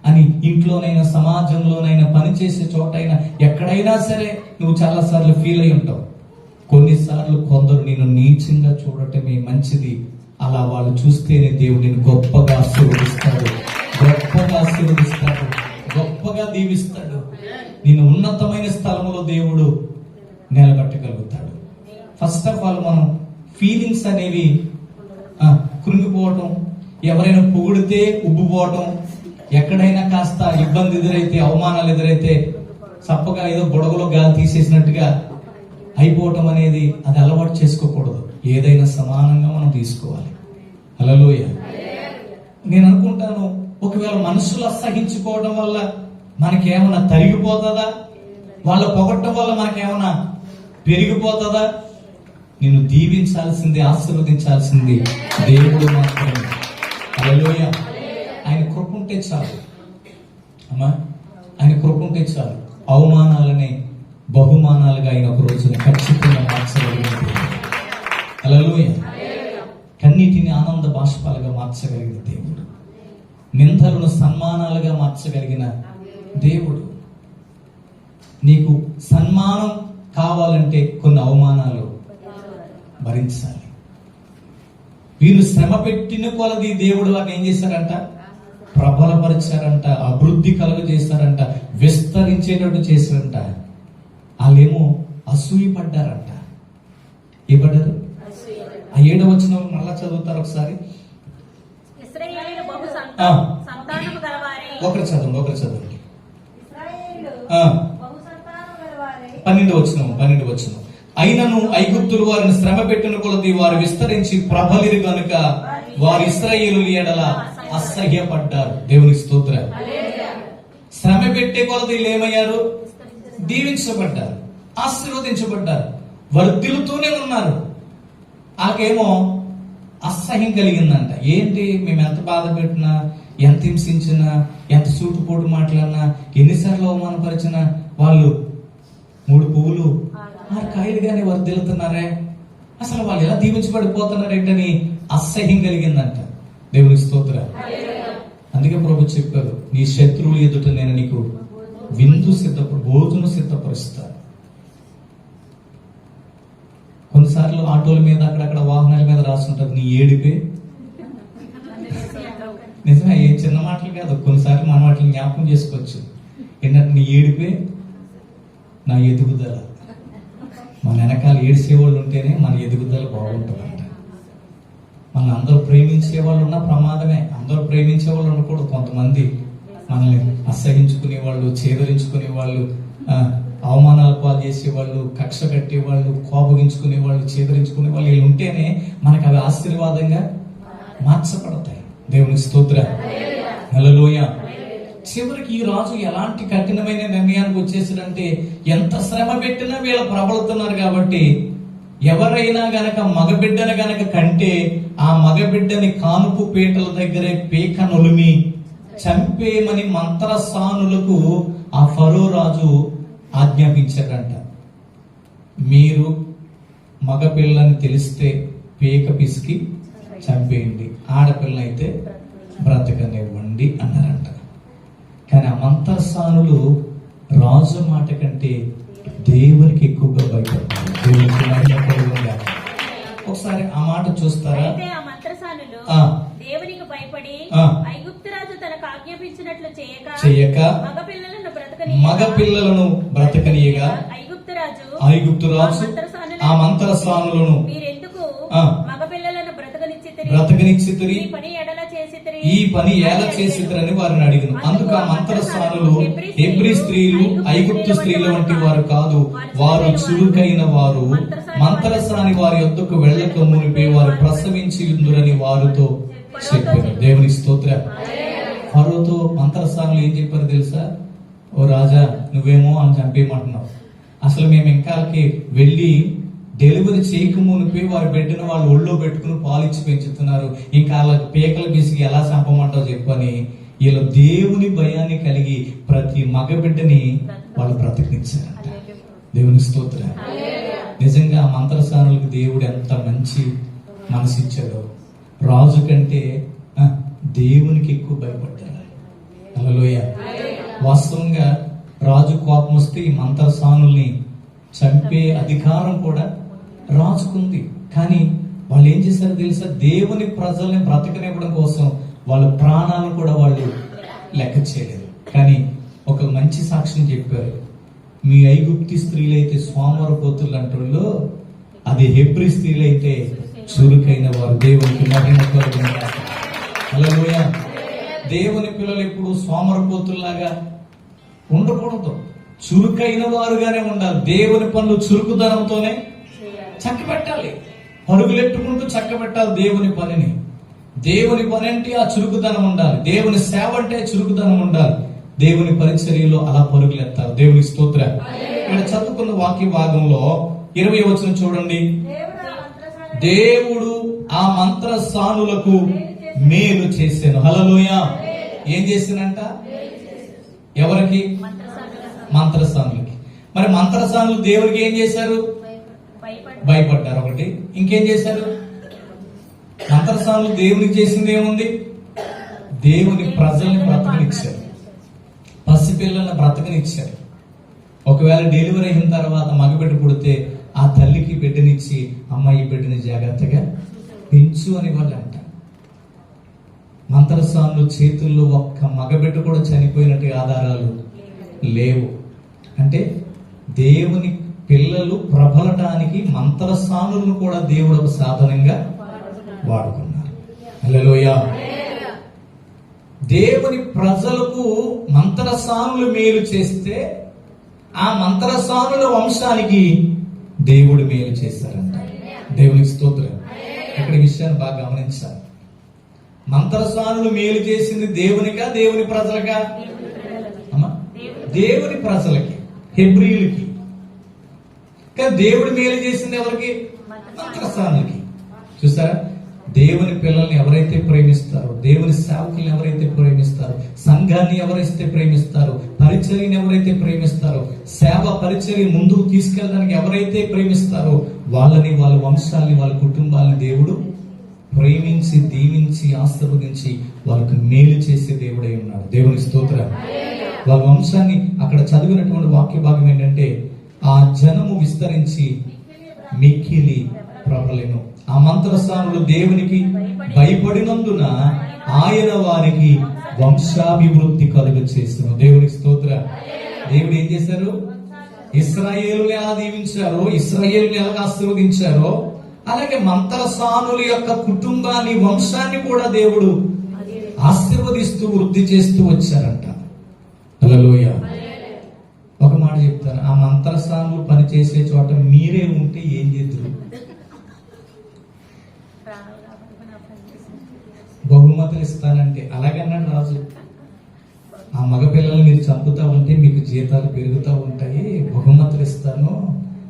అని ఇంట్లోనైనా సమాజంలోనైనా పనిచేసే చోటైనా ఎక్కడైనా సరే నువ్వు చాలా సార్లు ఫీల్ అయి ఉంటావు. కొన్నిసార్లు కొందరు నేను నీచంగా చూడటమే మంచిది. అలా వాళ్ళు చూస్తేనే దేవుడు నేను గొప్పగా ఆశీర్వదిస్తాడు, గొప్పగా ఆశీర్వదిస్తాడు, గొప్పగా దీవిస్తాడు. నేను ఉన్నతమైన స్థలంలో దేవుడు నిలబెట్టగలుగుతాడు. ఫస్ట్ ఆఫ్ ఆల్ మనం ఫీలింగ్స్ అనేవి కృంగిపోవటం, ఎవరైనా పొగిడితే ఉబ్బుపోవటం, ఎక్కడైనా కాస్త ఇబ్బంది ఎదురైతే, అవమానాలు ఎదురైతే చప్పగా ఏదో బుడగలో గాలి తీసేసినట్టుగా అయిపోవటం అనేది అది అలవాటు చేసుకోకూడదు. ఏదైనా సమానంగా మనం తీసుకోవాలి. హల్లెలూయా. నేను అనుకుంటాను, ఒకవేళ మనుషులు అసహించుకోవడం వల్ల మనకేమన్నా తరిగిపోతుందా? వాళ్ళ పొగట్టం వల్ల మనకేమన్నా పెరిగిపోతుందా? నిన్ను దీవించాల్సింది, ఆశీర్వదించాల్సింది దేవుడు మాత్రమే. హల్లెలూయా. ఆయన కృప ఉంటే చాలు అమ్మా, ఆయన కృప ఉంటే చాలు. అవమానాలని బహుమానాలుగా ఆయన ఒక రోజున ఖచ్చితంగా మార్చగలిగిన దేవుడు. హల్లెలూయా. కన్నీటిని ఆనంద బాష్పాలుగా మార్చగలిగిన దేవుడు, నిందలను సన్మానాలుగా మార్చగలిగిన దేవుడు. నీకు సన్మానం కావాలంటే కొన్ని అవమానాలు భరించాలి. వీరు శ్రమ పెట్టిన కొలది దేవుడు వారిని ఏం చేశారంట? ప్రబలపరిచారంట, అభివృద్ధి కలుగజేశారంట, విస్తరించేటట్టు చేశారంట. వాళ్ళేమో అసూయపడ్డారంట. ఏ పడ్డారు? ఆ 7వ వచనం మళ్ళా చదువుతారు ఒకసారి. ఒకరు చదవండి. 12వ వచనం. అయినను ఐగుప్తులు వారిని శ్రమ పెట్టిన కొలది వారు విస్తరించి ప్రబలిరు గనుక వారు ఇశ్రాయేలుల ఎడల అసహ్యపడ్డారు. దేవునికి స్తోత్రం. శ్రమ పెట్టే కొలది ఏమయ్యారు? దీవించబడ్డారు, ఆశీర్వదించబడ్డారు, వర్ధిల్లుతూనే ఉన్నారు. ఆకేమో అసహ్యం కలిగిందంట. ఏంటి, మేము ఎంత బాధ పెట్టినా, ఎంత హింసించినా, ఎంత సూటుపోటు మాట్లాడినా, ఎన్నిసార్లు అవమానపరిచినా వాళ్ళు 3 పువ్వులు 6 కాయలుగానే వర్ధిల్లుతున్నారే, అసలు వాళ్ళు ఎలా దీవించబడిపోతున్నారు ఏంటని అసహ్యం కలిగిందంట. దేవునికి స్తోత్రం. అందుకే ప్రభు చెప్పారు, నీ శత్రువులు ఎదుట నేను నీకు విందు భోజనం సిద్ధపరుస్తాను. కొన్నిసార్లు ఆటోల మీద అక్కడక్కడ వాహనాల మీద రాస్తుంటారు నీ ఏడిపే. నిజమే, ఏ చిన్న మాటలు కాదు, కొన్నిసార్లు మన వాటిని జ్ఞాపకం చేసుకోవచ్చు. ఏంటంటే నీ ఏడిపే నా ఎదుగుదల. మన వెనకాల ఏడిసేవాళ్ళు ఉంటేనే మన ఎదుగుదల బాగుంటుందంట. మన అందరూ ప్రేమించే వాళ్ళు ఉన్న ప్రమాదమే. అందరూ ప్రేమించే వాళ్ళు ఉండకూడదు. కొంతమంది మనల్ని అసహించుకునే వాళ్ళు, చేదరించుకునే వాళ్ళు, అవమానాల పాలు చేసేవాళ్ళు, కక్ష కట్టేవాళ్ళు, కోపగించుకునే వాళ్ళు, చేదరించుకునే వాళ్ళు వీళ్ళు ఉంటేనే మనకు అవి ఆశీర్వాదంగా మార్చబడతాయి. దేవునికి స్తోత్రం. హల్లెలూయా. చివరికి ఈ రాజు ఎలాంటి కఠినమైన నిర్ణయానికి వచ్చేసాడంటే, ఎంత శ్రమ పెట్టినా వీళ్ళు ప్రబలుతున్నారు కాబట్టి ఎవరైనా గనక మగబిడ్డను గనక కంటే ఆ మగబిడ్డని కానుపు పీటల దగ్గరే పీక నొలిమి చంపేయమని మంత్రసానులకు ఆ ఫరో రాజు ఆజ్ఞాపించాడంట. మీరు మగపిల్లని తెలిస్తే పీక పిసికి చంపేయండి, ఆడపిల్లనైతే బ్రతకనివ్వండి అన్నారంట. కానీ ఆ మంత్రసానులు రాజు మాట కంటే దేవునికి ఎక్కువగా భయపడతారు. దేవునికి మహిమ. ఒకసారి ఆ మాట చూస్తారా? అయితే ఆ మంత్రసానులు దేవునికి భయపడి ఐగుప్తు రాజు తనకు ఆజ్ఞాపించినట్లు చేయక మగపిల్లలను బ్రతకనీయగా ఐగుప్తు రాజు ఆ మంత్రసానులను మగపిల్లలను బ్రతకనిచ్చితిరి, ఈ పని ఎలా చేసిద్దరని వారిని అడిగిన. అందుకు ఆ మంత్రసానులు హెబ్రీ స్త్రీలు ఐగుప్తు స్త్రీల వంటి వారు కాదు, వారు చురుకైన వారు, మంత్రసాని వారి యొద్దకు వెళ్ళక మునిపే వారు ప్రసవించి ఉందురని వారితో చెప్పారు. దేవుని స్తోత్రం. ఫరోతో మంత్రసానులు ఏం చెప్పారు తెలుసా? ఓ రాజా, నువ్వేమో అని చంపేయమంటున్నావు, అసలు మేము ఇంకాకి వెళ్ళి డెలివరీ చేయకమునిపే వారి బిడ్డను వాళ్ళు ఒళ్ళో పెట్టుకుని పాలిచ్చి పెంచుతున్నారు, ఇంకా వాళ్ళకి పీకలు పిసికి ఎలా చంపమంటావు చెప్పని వీళ్ళు దేవుని భయాన్ని కలిగి ప్రతి మగ బిడ్డని వాళ్ళు బ్రతికించారంట. దేవుని స్తోత్రం. నిజంగా ఆ మంత్రసానులకు దేవుడు ఎంత మంచి మనసిచ్చాడో. రాజు కంటే దేవునికి ఎక్కువ భయపడ్డారు. హల్లెలూయా. వాస్తవంగా రాజు కోపం వస్తే ఈ మంత్రసానుల్ని చంపే అధికారం కూడా రాజుకుంది. కానీ వాళ్ళు ఏం చేశారో తెలుసా? దేవుని ప్రజల్ని బ్రతకనివ్వడం కోసం వాళ్ళ ప్రాణాలను కూడా వాళ్ళు లెక్క చేయలేదు. కానీ ఒక మంచి సాక్ష్యం చెప్పారు. మీ ఐగుప్తి స్త్రీలైతే సోమరపోతులు అంటుల్లో, అది హెబ్రీ స్త్రీలైతే చురుకైన వారు. దేవునికి మహిమ కలుగును. హల్లెలూయా. దేవుని పిల్లలు ఎప్పుడు సోమరపోతుల్లాగా ఉండకూడదు, చురుకైన వారుగానే ఉండాలి. దేవుని పనులు చురుకుదనంతోనే చక్కబెట్టాలి, పరుగులెట్టుకుంటూ చక్కబెట్టాలి దేవుని పనిని. దేవుని పని అంటే ఆ చురుకుదనం ఉండాలి, దేవుని సేవ అంటే చురుకుదనం ఉండాలి, దేవుని పరిచర్యలో అలా పరుగులెత్తాలి. దేవుని స్తోత్రం. ఇక్కడ చదువుకున్న వాక్య భాగంలో 20వ వచనం చూడండి. దేవుడు ఆ మంత్రసానులకు మేలు చేశాను. హల్లెలూయా. ఏం చేసినంట? ఎవరికి? మంత్రసానులకి. మరి మంత్రసానులు దేవుడికి ఏం చేశారు? భయపడ్డారు. ఒకటి. ఇంకేం చేశారు? మంత్రసానులు దేవునికి చేసింది ఏముంది? దేవుని ప్రజల్ని బ్రతకనిచ్చారు, పసిపిల్లల్ని బ్రతకనిచ్చారు. ఒకవేళ డెలివరీ అయిన తర్వాత మగబిడ్డ పుడితే ఆ తల్లికి బిడ్డనిచ్చి, అమ్మాయి బిడ్డని జాగ్రత్తగా పెంచు అని వాళ్ళు అంట. మంత్రసానులు చేతుల్లో ఒక్క మగబిడ్డ కూడా చనిపోయినట్టు ఆధారాలు లేవు. అంటే దేవుని పిల్లలు ప్రబలటానికి మంత్రసానులను కూడా దేవుడు ఒక సాధనంగా వాడుకున్నారు. హల్లెలూయా. దేవుని ప్రజలకు మంత్రసానులు మేలు చేస్తే ఆ మంత్రసానుల వంశానికి దేవుడు మేలు చేశారంట. దేవునికి స్తోత్రం. ఇక్కడ విషయాన్ని బాగా గమనించాలి. మంత్రసానులు మేలు చేసింది దేవునికా దేవుని ప్రజలకా? అమ్మా, దేవుని ప్రజలకి, హెబ్రీయులకి. కానీ దేవుడు మేలు చేసింది ఎవరికి? మంత్రసానులకి. చూసారా? దేవుని పిల్లల్ని ఎవరైతే ప్రేమిస్తారో, దేవుని సేవకుల్ని ఎవరైతే ప్రేమిస్తారో, సంఘాన్ని ఎవరైతే ప్రేమిస్తారో, పరిచర్యని ఎవరైతే ప్రేమిస్తారో, సేవ పరిచర్య ముందుకు తీసుకెళ్ళడానికి ఎవరైతే ప్రేమిస్తారో వాళ్ళని, వాళ్ళ వంశాలని, వాళ్ళ కుటుంబాలని దేవుడు ప్రేమించి దీవించి ఆశీర్వదించి వాళ్ళకు మేలు చేసే దేవుడై ఉన్నాడు. దేవుని స్తోత్రం. వాళ్ళ వంశాన్ని అక్కడ చదివినటువంటి వాక్య భాగం ఏంటంటే, ఆ జనము విస్తరించి మిక్కిలి ప్రబలెను. ఆ మంత్రస్థానులు దేవునికి భయపడినందున ఆయన వారికి వంశాభివృద్ధి కలుగ చేశారు. దేవునికి స్తోత్రం. దేవుడు ఏం చేశారు? ఇశ్రాయేలుని ఎలా దీవించారో, ఇశ్రాయేలుని ఎలా ఆశీర్వదించారో, అలాగే మంత్రసానుల యొక్క కుటుంబాన్ని, వంశాన్ని కూడా దేవుడు ఆశీర్వదిస్తూ వృద్ధి చేస్తూ వచ్చారంట. హల్లెలూయా. ఒక మాట చెప్తాను, ఆ మంత్రసానులు పనిచేసే చోట మీరే ఉంటే ఏం చేద్దరు? బహుమతులు ఇస్తానంటే అలాగన్నాడు రాజు. ఆ మగపిల్లలు మీరు చంపుతా ఉంటే మీకు జీతాలు పెరుగుతూ ఉంటాయి, బహుమతులు ఇస్తాను,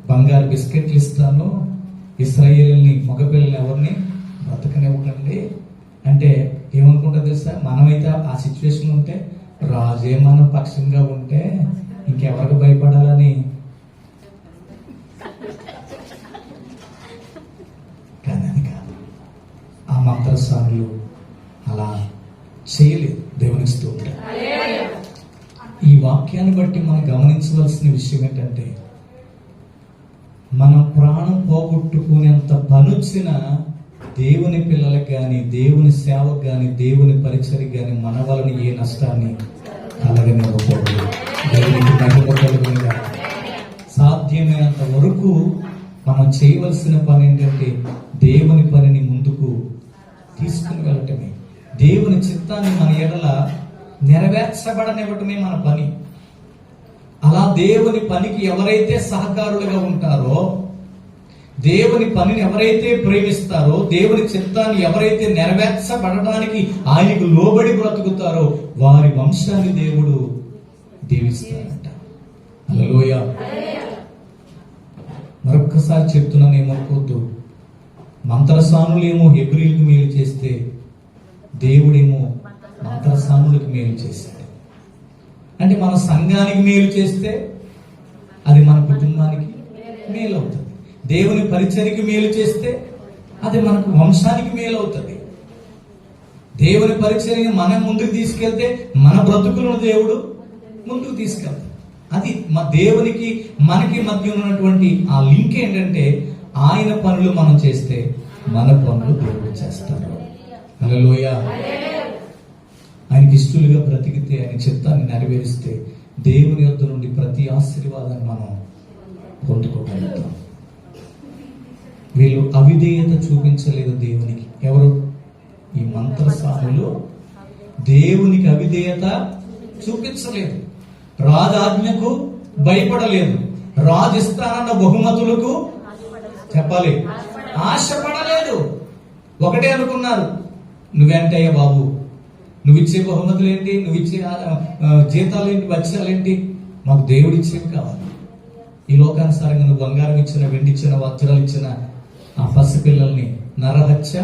బంగారు బిస్కెట్లు ఇస్తాను, ఇశ్రాయేలుని మగపిల్లలు ఎవరిని బ్రతకనివ్వకండి అంటే ఏమనుకుంటా తెలుసా? మనమైతే ఆ సిచ్యువేషన్ ఉంటే, రాజే మనం పక్షంగా ఉంటే ఇంకెవరికి భయపడాలని. కానీ అది కాదు, ఆ మంత్రస్వాములు అలా చేయలేదు. దేవునికి స్తోత్రం. ఈ వాక్యాన్ని బట్టి మనం గమనించవలసిన విషయం ఏంటంటే, మన ప్రాణం పోగొట్టుకునేంత పనొచ్చిన దేవుని పిల్లలకు కానీ, దేవుని సేవకు కానీ, దేవుని పరిచర్యకు కానీ మన వలన ఏ నష్టాన్ని కలగనివ్వకూడదు. దేవునికి మహిమ కలుగునుగా. సాధ్యమైనంత వరకు మనం చేయవలసిన పని ఏంటంటే, దేవుని పనిని ముందుకు తీసుకుని వెళ్ళటమే. దేవుని చిత్తాన్ని మన ఎడల నెరవేర్చబడనివ్వటమే మన పని. అలా దేవుని పనికి ఎవరైతే సహకారులుగా ఉంటారో, దేవుని పనిని ఎవరైతే ప్రేమిస్తారో, దేవుని చిత్తాన్ని ఎవరైతే నెరవేర్చబడటానికి ఆయనకు లోబడి బ్రతుకుతారో, వారి వంశాన్ని దేవుడు దీవిస్తారంట. హల్లెలూయా. మరొక్కసారి చెప్తున్నాను, ఏమనుకోవద్దు. మంత్రసానులేమో హెబ్రీలకు మేలు చేస్తే, దేవుడేమో మంత్రసానులకు మేలు చేశాడు. అంటే మన సంఘానికి మేలు చేస్తే అది మన కుటుంబానికి మేలు అవుతుంది. దేవుని పరిచర్యకి మేలు చేస్తే అది మనకు వంశానికి మేలు అవుతుంది. దేవుని పరిచర్యని మనం ముందుకు తీసుకెళ్తే మన బ్రతుకులను దేవుడు ముందుకు తీసుకెళ్తాడు. అది మా దేవునికి మనకి మధ్య ఉన్నటువంటి ఆ లింక్ ఏంటంటే, ఆయన పనులు మనం చేస్తే మన పనులు దేవుడు చేస్తాడు. హల్లెలూయా. ఆయనకి ఇష్టలుగా బ్రతికితే, ఆయన చిత్తాన్ని నెరవేరిస్తే దేవుని యొద్ద నుండి ప్రతి ఆశీర్వాదాన్ని మనం పొందుకోగలుగుతాం. వీళ్ళు అవిధేయత చూపించలేదు దేవునికి. ఎవరు? ఈ మంత్రసానులు దేవునికి అవిధేయత చూపించలేదు. రాజాజ్ఞకు భయపడలేదు. రాజు ఇస్తానన్న బహుమతులకు చెప్పాలి ఆశపడలేదు. ఒకటే అనుకున్నారు, నువ్వేంటయ్యా బాబు, నువ్విచ్చే బహుమతులు ఏంటి, నువ్విచ్చే జీతాలు ఏంటి, వచ్చాలేంటి, మాకు దేవుడు ఇచ్చేవి కావాలి. ఈ లోకానుసారంగా నువ్వు బంగారం ఇచ్చిన, వెండి ఇచ్చిన, వజ్రాలు ఇచ్చిన ఆ పసిపిల్లల్ని నరహత్య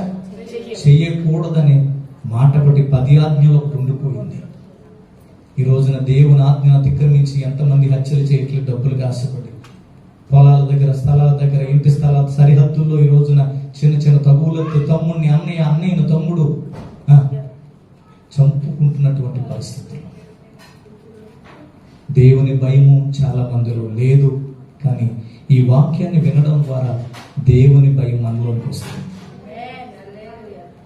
చెయ్యకూడదని మాట బట్టి 10 ఆజ్ఞలో ఉండిపోయింది. ఈ రోజున దేవుని ఆజ్ఞను అతిక్రమించి ఎంతమంది హత్యలు చేయట్లేదు, డబ్బులకు ఆశపడి. పొలాల దగ్గర, స్థలాల దగ్గర, ఇంటి స్థలాల సరిహద్దుల్లో ఈ రోజున చిన్న చిన్న తగువులతో తమ్ముడిని, అన్నయ్యను తమ్ముడు చంపుకుంటున్నటువంటి పరిస్థితులు. దేవుని భయము చాలా మందిలో లేదు. కానీ ఈ వాక్యాన్ని వినడం ద్వారా దేవుని భయం మనలోకి వస్తుంది.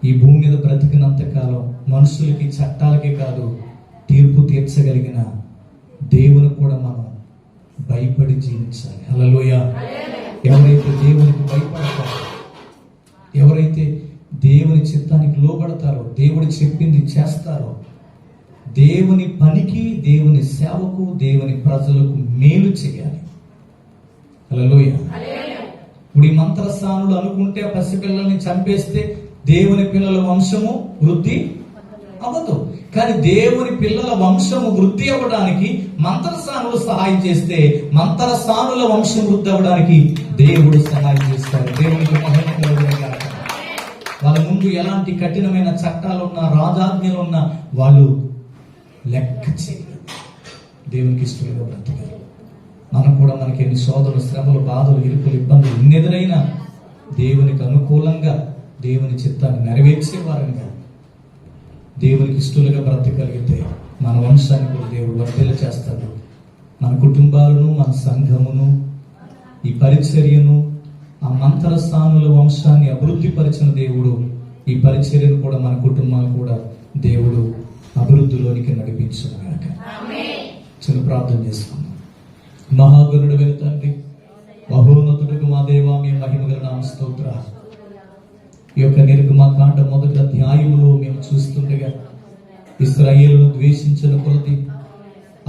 ఈ భూమి మీద బ్రతికినంత కాలం మనుషులకి, చట్టాలకే కాదు, తీర్పు తీర్చగలిగిన దేవుని కూడా మనం భయపడి జీవించాలి. హల్లెలూయా. ఎవరైతే దేవునికి భయపడతారో, ఎవరైతే దేవుని చిత్తానికి లోబడతారో, దేవుడు చెప్పింది చేస్తారో, దేవుని పనికి, దేవుని సేవకు, దేవుని ప్రజలకు మేలు చేయాలి. హల్లెలూయా. ఇప్పుడు ఈ మంత్రస్థానులు అనుకుంటే పసిపిల్లల్ని చంపేస్తే దేవుని పిల్లల వంశము వృద్ధి అవ్వదు. కానీ దేవుని పిల్లల వంశము వృద్ధి అవ్వడానికి మంత్రస్థానులు సహాయం చేస్తే, మంత్రస్థానుల వంశం వృద్ధి అవ్వడానికి దేవుడు సహాయం చేస్తాడు. దేవునికి మహిమ కలుగును గాక. వాళ్ళ ముందు ఎలాంటి కఠినమైన చట్టాలున్నా, రాజాజ్ఞలున్నా వాళ్ళు లెక్క చేయలేదు. దేవునికి ఇష్టంగా బ్రతికారు. మనం కూడా మనకి ఎన్ని శోధనలు, శ్రమలు, బాధలు, ఇరుకులు, ఇబ్బందులు ఎన్ని ఎదురైనా దేవునికి అనుకూలంగా దేవుని చిత్తాన్ని నెరవేర్చేవారంగా, దేవునికి ఇష్టలుగా బ్రతకగలిగితే మన వంశాన్ని కూడా దేవుడు వర్ధిల్ల చేస్తాడు. మన కుటుంబాలను, మన సంఘమును, ఈ పరిచర్యను, ఆ మంత్రస్థానుల వంశాన్ని అభివృద్ధి పరిచిన దేవుడు ఈ పరిచర్యను కూడా, మన కుటుంబాన్ని కూడా దేవుడు అభివృద్ధిలోనికి నడిపించుగాక. చిన్న ప్రార్థన చేసుకుందాం. మహాగుణుడు వెళ్తండి, మహోన్నతుడికి మా దేవా, మీ మహిమగల నామ స్తోత్రాలు. ఈ యొక్క నిర్గమకాండ మొదటి అధ్యాయములో మేము చూస్తుండగా ఇశ్రాయేలును ద్వేషించిన కొలది,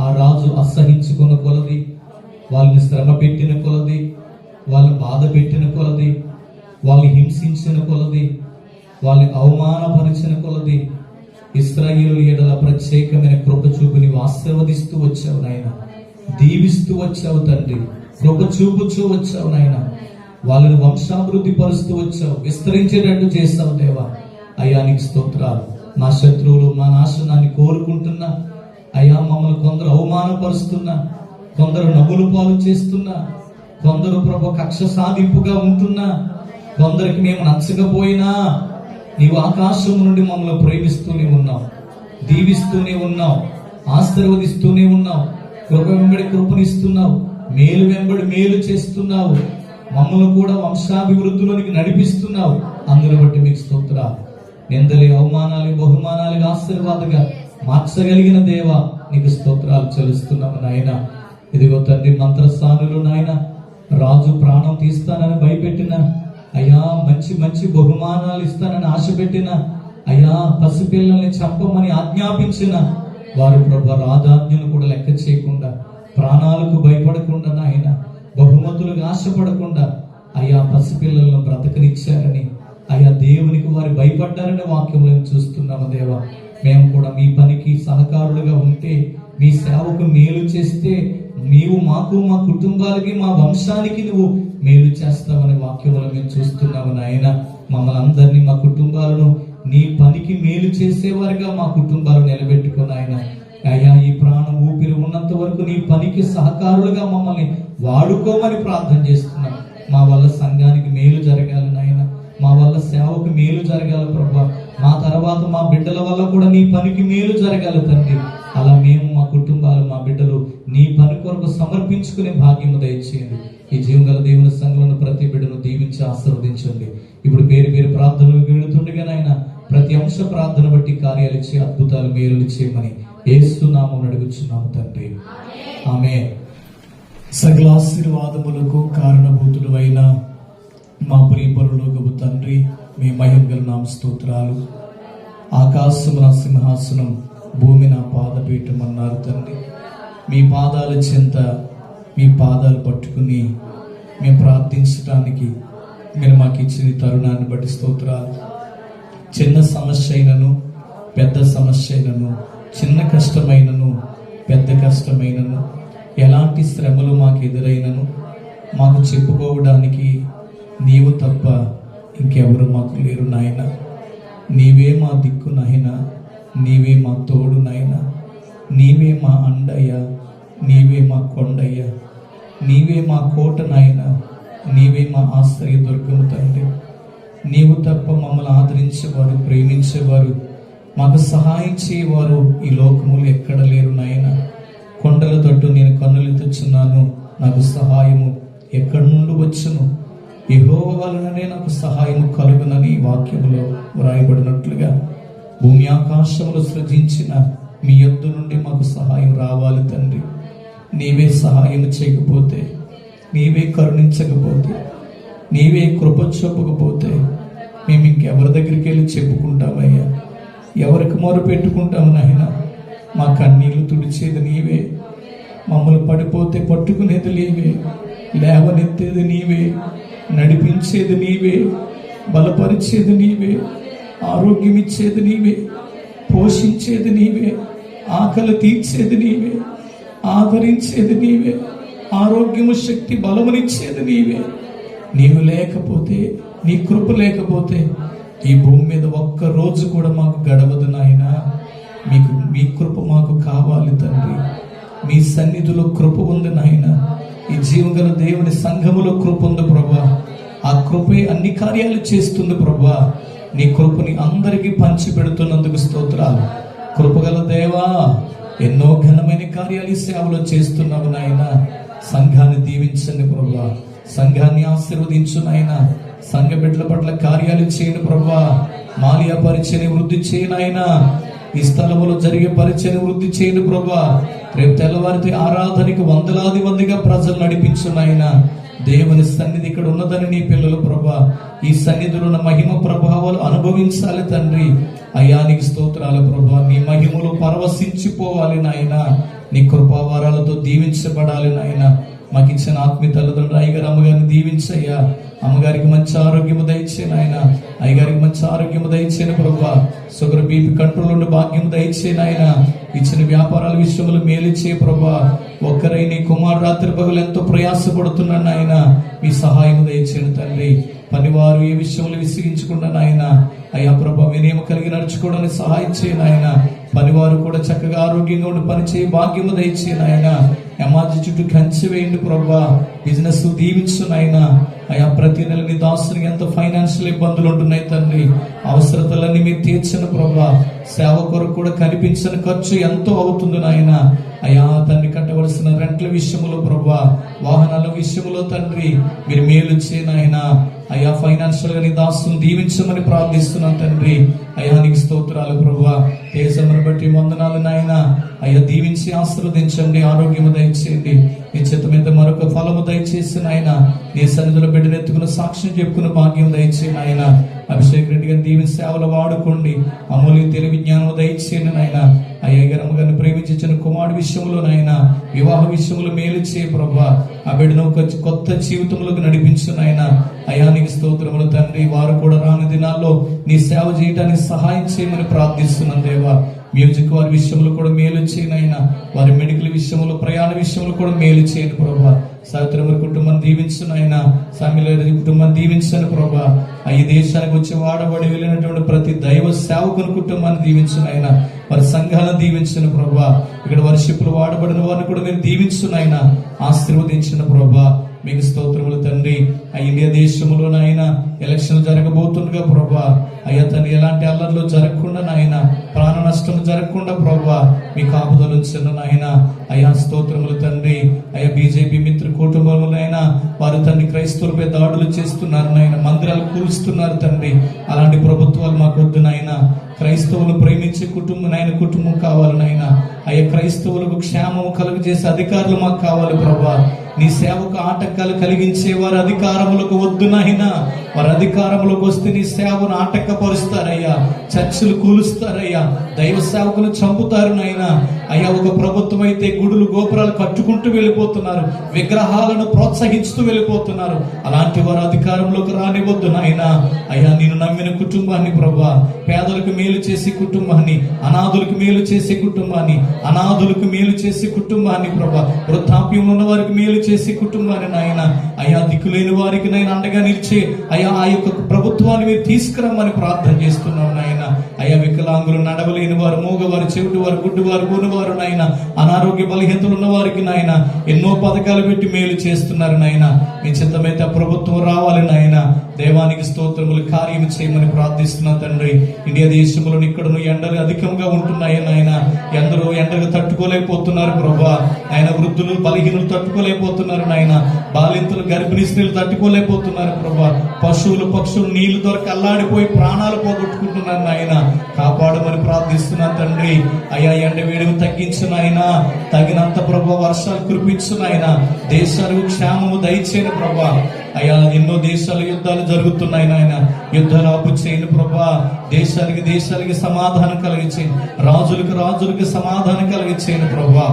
ఆ రాజు అసహించుకున్న కొలది, వాళ్ళని శ్రమ పెట్టిన కొలది, వాళ్ళని బాధ పెట్టిన కొలది, వాళ్ళని హింసించిన కొలది, వాళ్ళని అవమానపరిచిన కొలది ఇశ్రాయేలు ఎడల ప్రత్యేకమైన కృప చూపు నీవు ఆశీర్వదిస్తూ వచ్చావు నాయన, దీవిస్తూ వచ్చావు తండ్రి, కృప చూపుచూ వచ్చావు నాయన, వాళ్ళని వంశాభివృద్ధి పరుస్తూ వచ్చావు, విస్తరించేటట్టు చేస్తావు దేవా. అయ్యా నీకు స్తోత్రాలు. మా శత్రువులు మా నాశనాన్ని కోరుకుంటున్నా అయ్యా, మమ్మల్ని కొందరు అవమానపరుస్తున్నా, కొందరు నవ్వులు పాలు చేస్తున్నా, కొందరు ప్రభు కక్ష సాధింపుగా ఉంటున్నా, కొందరికి మేము నచ్చకపోయినా నీవు ఆకాశం నుండి మమ్మల్ని ప్రేమిస్తూనే ఉన్నావు, దీవిస్తూనే ఉన్నావు, ఆశీర్వదిస్తూనే ఉన్నావు, కృప వెంబడి కృపనిస్తున్నావు, మేలు వెంబడి మేలు చేస్తున్నావు, మమ్మల్ని కూడా వంశాభివృద్ధిలోనికి నడిపిస్తున్నావు. అందుని బట్టి మీకు స్తోత్రాలు. నిందలి అవమానాలు బహుమానాలుగా ఆశీర్వాదగా మార్చగలిగిన దేవా నీకు స్తోత్రాలు చెల్లిస్తున్నాము నాయన. ఇదిగో తండ్రి, మంత్రస్థానులు నాయన, రాజు ప్రాణం తీస్తానని భయపెట్టిన అయ్యా, మంచి మంచి బహుమానాలు ఇస్తానని ఆశ పెట్టిన అయ్యా, పసిపిల్లల్ని చంపమని ఆజ్ఞాపించిన వారు ప్రభు రాజాజ్ఞను కూడా లెక్క చేయకుండా, ప్రాణాలకు భయపడకుండా నాయన, బహుమతులకు ఆశపడకుండా అయ్యా పసిపిల్లలను బ్రతకనిచ్చారని అయ్యా, దేవునికి వారు భయపడ్డారని వాక్యంలో చూస్తున్నాము దేవా. మేము కూడా మీ పనికి సహకారులుగా ఉంటే, మీ సేవకు మేలు చేస్తే, నీవు మాకు, మా కుటుంబాలకి, మా వంశానికి నువ్వు మేలు చేస్తావని వాక్యంలో మేము చూస్తున్నాము నాయన. మమ్మల్ని అందరినీ, మా కుటుంబాలను నీ పనికి మేలు చేసేవారుగా మా కుటుంబాలు నిలబెట్టుకుని ఆయన అయ్యా, ఈ ప్రాణం ఊపిరి ఉన్నంత వరకు నీ పనికి సహకారులుగా మమ్మల్ని వాడుకోమని ప్రార్థన చేస్తున్నాం. మా వల్ల సంఘానికి మేలు జరగాలి నాయన, మా వల్ల సేవకు మేలు జరగాలి ప్రభా, మా తర్వాత మా బిడ్డల వల్ల కూడా నీ పనికి మేలు జరగాలి తండ్రి. అలా మేము, మా కుటుంబాలు, మా బిడ్డలు నీ పని కొరకు సమర్పించుకునే భాగ్యము దయచేయండి. ఈ జీవగల దేవుని సంఘంలో ప్రతి బిడ్డను దీవించి ఆశీర్వదించండి. ఇప్పుడు పేరు పేరు ప్రార్థనలు వెళుతుండగా నాయన, ప్రతి అంశ ప్రార్థన బట్టి కార్యాలు ఇచ్చి అద్భుతాలు మేలు చేయమని యేసు నామమున అడుగుచున్నాము తండ్రి, ఆమేన్. సకల ఆశీర్వాదములకు కారణభూతుడు అయిన మా ప్రియ పరలోకపు తండ్రి, మీ మహిమగల నామ స్తోత్రాలు. ఆకాశము నా సింహాసనం, భూమి నా పాదపీఠం అన్నారు తండ్రి. మీ పాదాల చెంత, మీ పాదాలు పట్టుకుని మేము ప్రార్థించడానికి మీరు మాకు ఇచ్చిన తరుణాన్ని బట్టి స్తోత్రాలు. చిన్న సమస్య అయినను, పెద్ద సమస్య అయినను, చిన్న కష్టమైనను, పెద్ద కష్టమైనను, ఎలాంటి శ్రమలు మాకు ఎదురైనను మాకు చెప్పుకోవడానికి నీవు తప్ప ఇంకెవరు మాకు లేరు నాయన. నీవే మా దిక్కు నాయన, నీవే మా తోడు నాయన, నీవే మా అండయ్య, నీవే మా కొండయ్య, నీవే మా కోట నాయన, నీవే మా ఆశ్రయ దుర్గము తండ్రి. నీవు తప్ప మమ్మల్ని ఆదరించేవారు, ప్రేమించేవారు, మాకు సహాయం చేయవారు ఈ లోకములు ఎక్కడ లేరు నాయన. కొండల తట్టు నేను కన్నులు తెచ్చున్నాను, నాకు సహాయము ఎక్కడి నుండి వచ్చును? యెహోవా వలననే నాకు సహాయము కలుగునని వాక్యములో వ్రాయబడినట్లుగా భూమి ఆకాశములు సృజించిన మీ యొద్ద నుండి మాకు సహాయం రావాలి తండ్రి. నీవే సహాయం చేయకపోతే, నీవే కరుణించకపోతే, నీవే కృప చూపకపోతే మేము ఇంకెవరి దగ్గరికి వెళ్ళి చెప్పుకుంటామయ్యా? ఎవరికి మొరు పెట్టుకుంటాము నాయన? మా కన్నీళ్లు తుడిచేది నీవే, మమ్మల్ని పడిపోతే పట్టుకునేది నీవే, లేవనెత్తేది నీవే, నడిపించేది నీవే, బలపరిచేది నీవే, ఆరోగ్యం ఇచ్చేది నీవే, పోషించేది నీవే, ఆకలి తీర్చేది నీవే, ఆదరించేది నీవే, ఆరోగ్యము శక్తి బలమునిచ్చేది నీవే. నీవు లేకపోతే, నీ కృప లేకపోతే ఈ భూమి మీద ఒక్క రోజు కూడా మాకు గడవదు నాయన. మీ కృప మాకు కావాలి తండ్రి. మీ సన్నిధిలో కృప ఉంది నాయన. ఈ జీవగల దేవుని సంఘములో కృప ఉంది ప్రభా. ఆ కృపే అన్ని కార్యాలు చేస్తుంది ప్రభా. నీ కృపని అందరికీ పంచి పెడుతున్నందుకు స్తోత్రాలు. కృపగల దేవా, ఎన్నో ఘనమైన కార్యాలు ఈ సేవలో చేస్తున్నావు నాయన. సంఘాన్ని దీవించండి ప్రభా, సంఘాన్ని ఆశీర్వదించు నాయన. సంఘ బిడ్డల పట్ల కార్యాలు చేయండి ప్రభా. మాలియా పరిచయని వృద్ధి చేయనాయన. ఈ స్థలంలో జరిగే పరిచయని వృద్ధి చేయండి ప్రభా. రేపు తెల్లవారితే ఆరాధనకి వందలాది మందిగా ప్రజలు నడిపించున్నాయన. దేవుని సన్నిధి ఇక్కడ ఉన్నదని నీ పిల్లలు ప్రభా ఈ సన్నిధిలో ఉన్న మహిమ ప్రభావాలు అనుభవించాలి తండ్రి. అయ్యా నీకు స్తోత్రాలు ప్రభా. నీ మహిమలో పరవశించిపోవాలి నాయన. నీ కృపావారాలతో దీవించబడాలి నాయన. మాకు ఇచ్చిన ఆత్మీయ తల్లిదండ్రులు అయ్యగారు అమ్మగారిని దీవించయ్యా. అమ్మగారికి మంచి ఆరోగ్యము దయచేయను ఆయన. అయ్యగారికి మంచి ఆరోగ్యము దయచేయను ప్రభా. షుగర్ బీపీ కంట్రోల్ ఉండి భాగ్యము దయచేయను ఆయన. ఇచ్చిన వ్యాపారాల విషయంలో మేలిచ్చే ప్రభా. ఒక్కరై నీ కుమారు రాత్రి పగలు ఎంతో ప్రయాసపడుతున్నాను ఆయన. మీ సహాయం దయచేయను తండ్రి. పనివారు ఏ విషయంలో విసిగించుకున్నాను ఆయన. అయ్యా ప్రభా, వినయం కలిగి నడుచుకోవడానికి సహాయం చేయను ఆయన. పనివారు కూడా చక్కగా ఆరోగ్యంగా ఉండి పనిచేయ భాగ్యము దయచేయను ఆయన. ఎమాజీ చుట్టూ కంచి వేయండి ప్రభా. బిజినెస్ దీవించునైనా. అయ్యా ప్రతి నెల నీ దాసునికి ఎంత ఫైనాన్షియల్ ఇబ్బందులు ఉంటున్నాయి తండ్రి. అవసరతలన్నీ మీరు తీర్చను ప్రభా. సేవ కొరకు కూడా కనిపించని ఖర్చు ఎంతో అవుతుంది నాయన. అయ్యా తండ్రి, కట్టవలసిన రెంట్ల విషయంలో ప్రభా, వాహనాల విషయంలో తండ్రి మీరు మేలు చేయనాయన. అయ్యా ఫైనాన్షియల్ గా నీ దాసుని దీవించమని ప్రార్థిస్తున్నాను తండ్రి. అయ్యా నీకు స్తోత్రాలు ప్రభా. తేజమును బట్టి వందనాలు నాయన. అయ్యా దీవించి ఆశీర్వదించండి, ఆరోగ్యము దయచేయండి. నీ చేత మీద మరొక ఫలము దయచేసి నాయన. నీ సన్నిధిలో బిడ్డను ఎత్తుకున్న సాక్ష్యం చెప్పుకున్న భాగ్యం దయచేయండి నాయన. అభిషేక్ రెడ్డి గారిని దీవించి సేవలు వాడుకోండి. అమూల్య తెలివి జ్ఞానం దయచేయండి నాయన. అయ్యా గారు గారిని ప్రేమించిన కుమారుడు విషయంలో నాయన, వివాహ విషయంలో మేలు చేయ ప్రభా. ఆ బిడ్డను ఒక కొత్త జీవితంలోకి నడిపించు నాయన. అయ్యా నీకు స్తోత్రములు తండ్రి. వారు కూడా రాని దినాల్లో నీ సేవ చేయడానికి సహాయం చేయమని ప్రార్థిస్తున్నాను దేవా. మ్యూజిక్ వారి విషయంలో కూడా మేలు చేయనైనా. వారి మెడికల్ విషయంలో, ప్రయాణ విషయంలో కూడా మేలు చేయను ప్రభా. సావిత్రమ్మ కుటుంబాన్ని దీవించునైనా. సామిల కుటుంబాన్ని దీవించను ప్రభా. ఈ దేశానికి వచ్చి వాడబడి వెళ్ళినటువంటి ప్రతి దైవ సేవకుని కుటుంబాన్ని దీవించునైనా. వారి సంఘాలను దీవించను ప్రభా. ఇక్కడ వర్షిప్పులు వాడబడిన వారిని కూడా మీరు దీవించునైనా, ఆశీర్వదించిన ప్రభా. మీకు స్తోత్రములు తండ్రి. ఇండియా దేశంలో నాయన ఎలక్షన్ జరగబోతుండగా ప్రభా, అయ్యా తండ్రి ఎలాంటి అల్లర్లు జరగకుండా నాయన, ప్రాణ నష్టం జరగకుండా ప్రభా మీ కాపుదలు ఉంచను నాయన. అయ్యా స్తోత్రములు తండ్రి. అయ్యా బీజేపీ మిత్ర కుటుంబంలోనైనా వారు తండ్రి క్రైస్తవులపై దాడులు చేస్తున్నారు నాయన, మందిరాలు కూలుస్తున్నారు తండ్రి. అలాంటి ప్రభుత్వాలు మాకు వద్దు నాయన. క్రైస్తవులు ప్రేమించే కుటుంబం నాయన, కుటుంబం కావాలి నాయన. అయ్యా క్రైస్తవులకు క్షేమము కలుగు చేసే అధికారులు మాకు కావాలి ప్రభా. నీ సేవకు ఆటంకాలు కలిగించే వారి అధికారములకు వద్దు నాయన. వారి అధికారంలోకి వస్తే నీ సేవను ఆటంకపరుస్తారయ్యా, చర్చలు కూలుస్తారయ్యా, దైవ సేవకులు చంపుతారు నాయన. అయ్యా ఒక ప్రభుత్వం అయితే గుడులు గోపురాలు కట్టుకుంటూ వెళ్ళిపోతున్నారు, విగ్రహాలను ప్రోత్సహిస్తూ వెళ్ళిపోతున్నారు. అలాంటి వారు అధికారంలోకి రానివద్దు నాయన. అయ్యా నేను నమ్మిన కుటుంబాన్ని ప్రభా, పేదలకు మేలు చేసే కుటుంబాన్ని, అనాథులకు మేలు చేసే కుటుంబాన్ని, అనాథులకు మేలు చేసే కుటుంబాన్ని ప్రభా, వృద్ధాప్యంలో ఉన్న వారికి మేలు చేసే కుటుంబాన్ని నాయన. అయ్యా దిక్కులేని వారికి నాయన అండగా నిలిచే అయ్యా ఆ యొక్క ప్రభుత్వాన్ని మీరు తీసుకురమ్మని ప్రార్థన చేస్తున్నాం నాయన. అయ్యా వికలాంగులు, నడవలేని వారు, మూగవారు, చెవిటి వారు, గుడ్డివారు, గునువారు నాయన, అనారోగ్య బలహీనతలు ఉన్న వారికి నాయన ఎన్నో పథకాలు పెట్టి మేలు చేస్తున్నారు నాయన. మీ చిత్తమైతే ఆ ప్రభుత్వం రావాలి నాయన. దేవానికి స్తోత్రములు, కార్యం చేయమని ప్రార్థిస్తున్నా తండ్రి. ఇండియా దేశంలో ఇక్కడ ఎండలు అధికంగా ఉంటున్నాయి నాయన. ఎందరో ఎండలు తట్టుకోలేకపోతున్నారు ప్రభా. ఆయన వృద్ధులు, బలహీనులు తట్టుకోలేకపోతున్నారు నాయన. బాలింతలు, గర్భిణీ స్త్రీలు తట్టుకోలేకపోతున్నారు ప్రభా. పశువులు, పక్షులు నీళ్లు దొరక అల్లాడిపోయి ప్రాణాలు పోగొట్టుకుంటున్నారు నాయన. కాపాడమని ప్రార్థిస్తున్నా తండ్రి. అయ్యా ఎండ వేడిని తగ్గించు నాయన. తగినంత ప్రభా వర్షాలు కురిపించు నాయన. దేశాలకు క్షేమము దయచేయను ప్రభా. అయ్యా ఎన్నో దేశాలు యుద్ధాలు జరుగుతున్నాయి నాయన. యుద్ధాలు ఆపు చేయను ప్రభా. దేశాలకి సమాధానం కలిగించేయండి. రాజులకు సమాధానం కలిగించేయండి ప్రభా.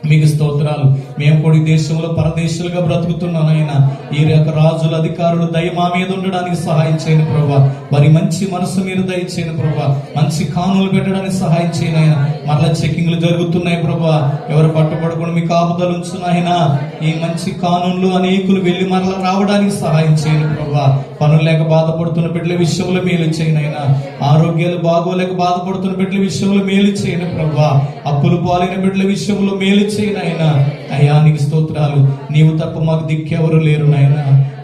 మీకు స్తోత్రాలు. మేము కూడా ఈ దేశంలో పరదేశులుగా బ్రతుకుతున్నాం ఆయన. ఈ యొక్క రాజుల, అధికారులు దయ మా మీద ఉండడానికి సహాయం చేయను ప్రభా. వారి మంచి మనసు మీరు దయచేయను ప్రభా. మంచి కానులు పెట్టడానికి సహాయం చేయను ఆయన. మరలా చెకింగ్లు జరుగుతున్నాయి ప్రభా. ఎవరు పట్టుబడకుండా మీ కాపుదలు ఉంచున్నాయన. ఈ మంచి కానూన్లు అనేకులు వెళ్లి మరలా రావడానికి సహాయం చేయను ప్రభా. పనులు లేక బాధపడుతున్న బిడ్డల విషయంలో మేలు చేయనైనా. ఆరోగ్యాలు బాగోలేక బాధపడుతున్న బిడ్డల విషయంలో మేలు చేయను ప్రభా. అప్పులు పాలైన బిడ్డల విషయంలో మేలు చేయనైనా. అయ్యా నీకు స్తోత్రాలు. నీవు తప్ప మాకు దిక్కెవరు లేరు నాయన.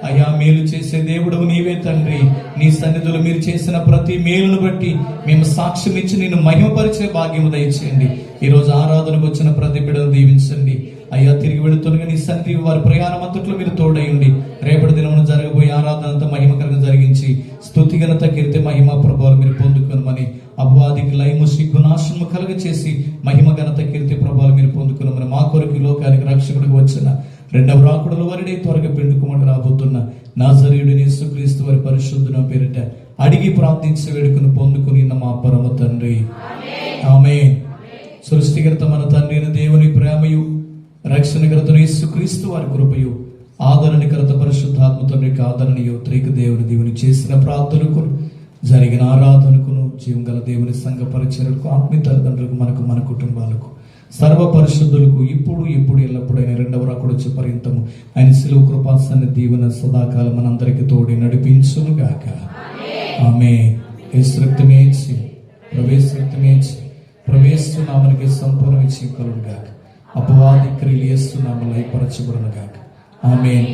అయా మేలు చేసే దేవుడు నీవే తండ్రి. నీ సన్నిధిలో మీరు చేసిన ప్రతి మేలును బట్టి మేము సాక్ష్యం ఇచ్చి నిన్ను మహిమపరిచే భాగ్యము దయచేయండి. ఈ రోజు ఆరాధనకు వచ్చిన ప్రతి బిడ్డను దీవించండి అయ్యా. తిరిగి వెళుతున్న నీ సన్నిధి వారి ప్రయాణం అంతట్లో మీరు తోడయండి. రేపటి దినమున జరగబోయే ఆరాధన అంతా మహిమకరంగా జరిగించి స్తుతి ఘనత కీర్తి మహిమ ప్రభావాలు మీరు పొందుకొనమని, అపవాదికి లయము సిగ్గు నాశనము కలుగ చేసి మహిమ ఘనత కీర్తి ప్రభావాలు మీరు పొందుకున్నామని, మా కొరకు ఈ లోకానికి రక్షకుడికి వచ్చిన రెండవ రాకుడుల వారిని త్వరగా పెండుకోమని రాబోతున్న నాజరేయుడైన యేసుక్రీస్తు వారి పరిశుద్ధ పేరిట అడిగి ప్రార్థించి వేడుకను పొందుకుని మా పరమ తండ్రి, ఆమేన్. సృష్టికర్త మన తండ్రి అయిన దేవుని ప్రేమయు, రక్షణకర్తను యేసుక్రీస్తు వారి కృపయు, ఆదరణకర్త పరిశుద్ధాత్మ తండ్రికి ఆదరణీయు, త్రిక దేవుని దేవుని చేసిన ప్రార్థనకు, జరిగిన ఆరాధనకును, జీవం గల దేవుని సంఘ పరిచర్యలకు, ఆత్మీయ తల్లిదండ్రులకు, మనకు మన కుటుంబాలకు, సర్వ పరిశుద్ధులకు ఇప్పుడు ఎప్పుడు ఎల్లప్పుడైన రెండవ రాకడ వచ్చే పర్యంతము ఆయన శిలువ కృపాసన్న దీవెన సదాకాలం మనందరికి తోడి నడిపించును గాక. ఆమేన్. యేసు రక్తమే ప్రవేశిస్తున్నామనికి సంపూర్ణ విజయం కలుగును గాక. అపవాది క్రియలు యేసునామములో లయపరచబడును గాక. ఆమేన్,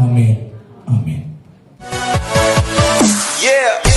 ఆమేన్, ఆమేన్. Yeah.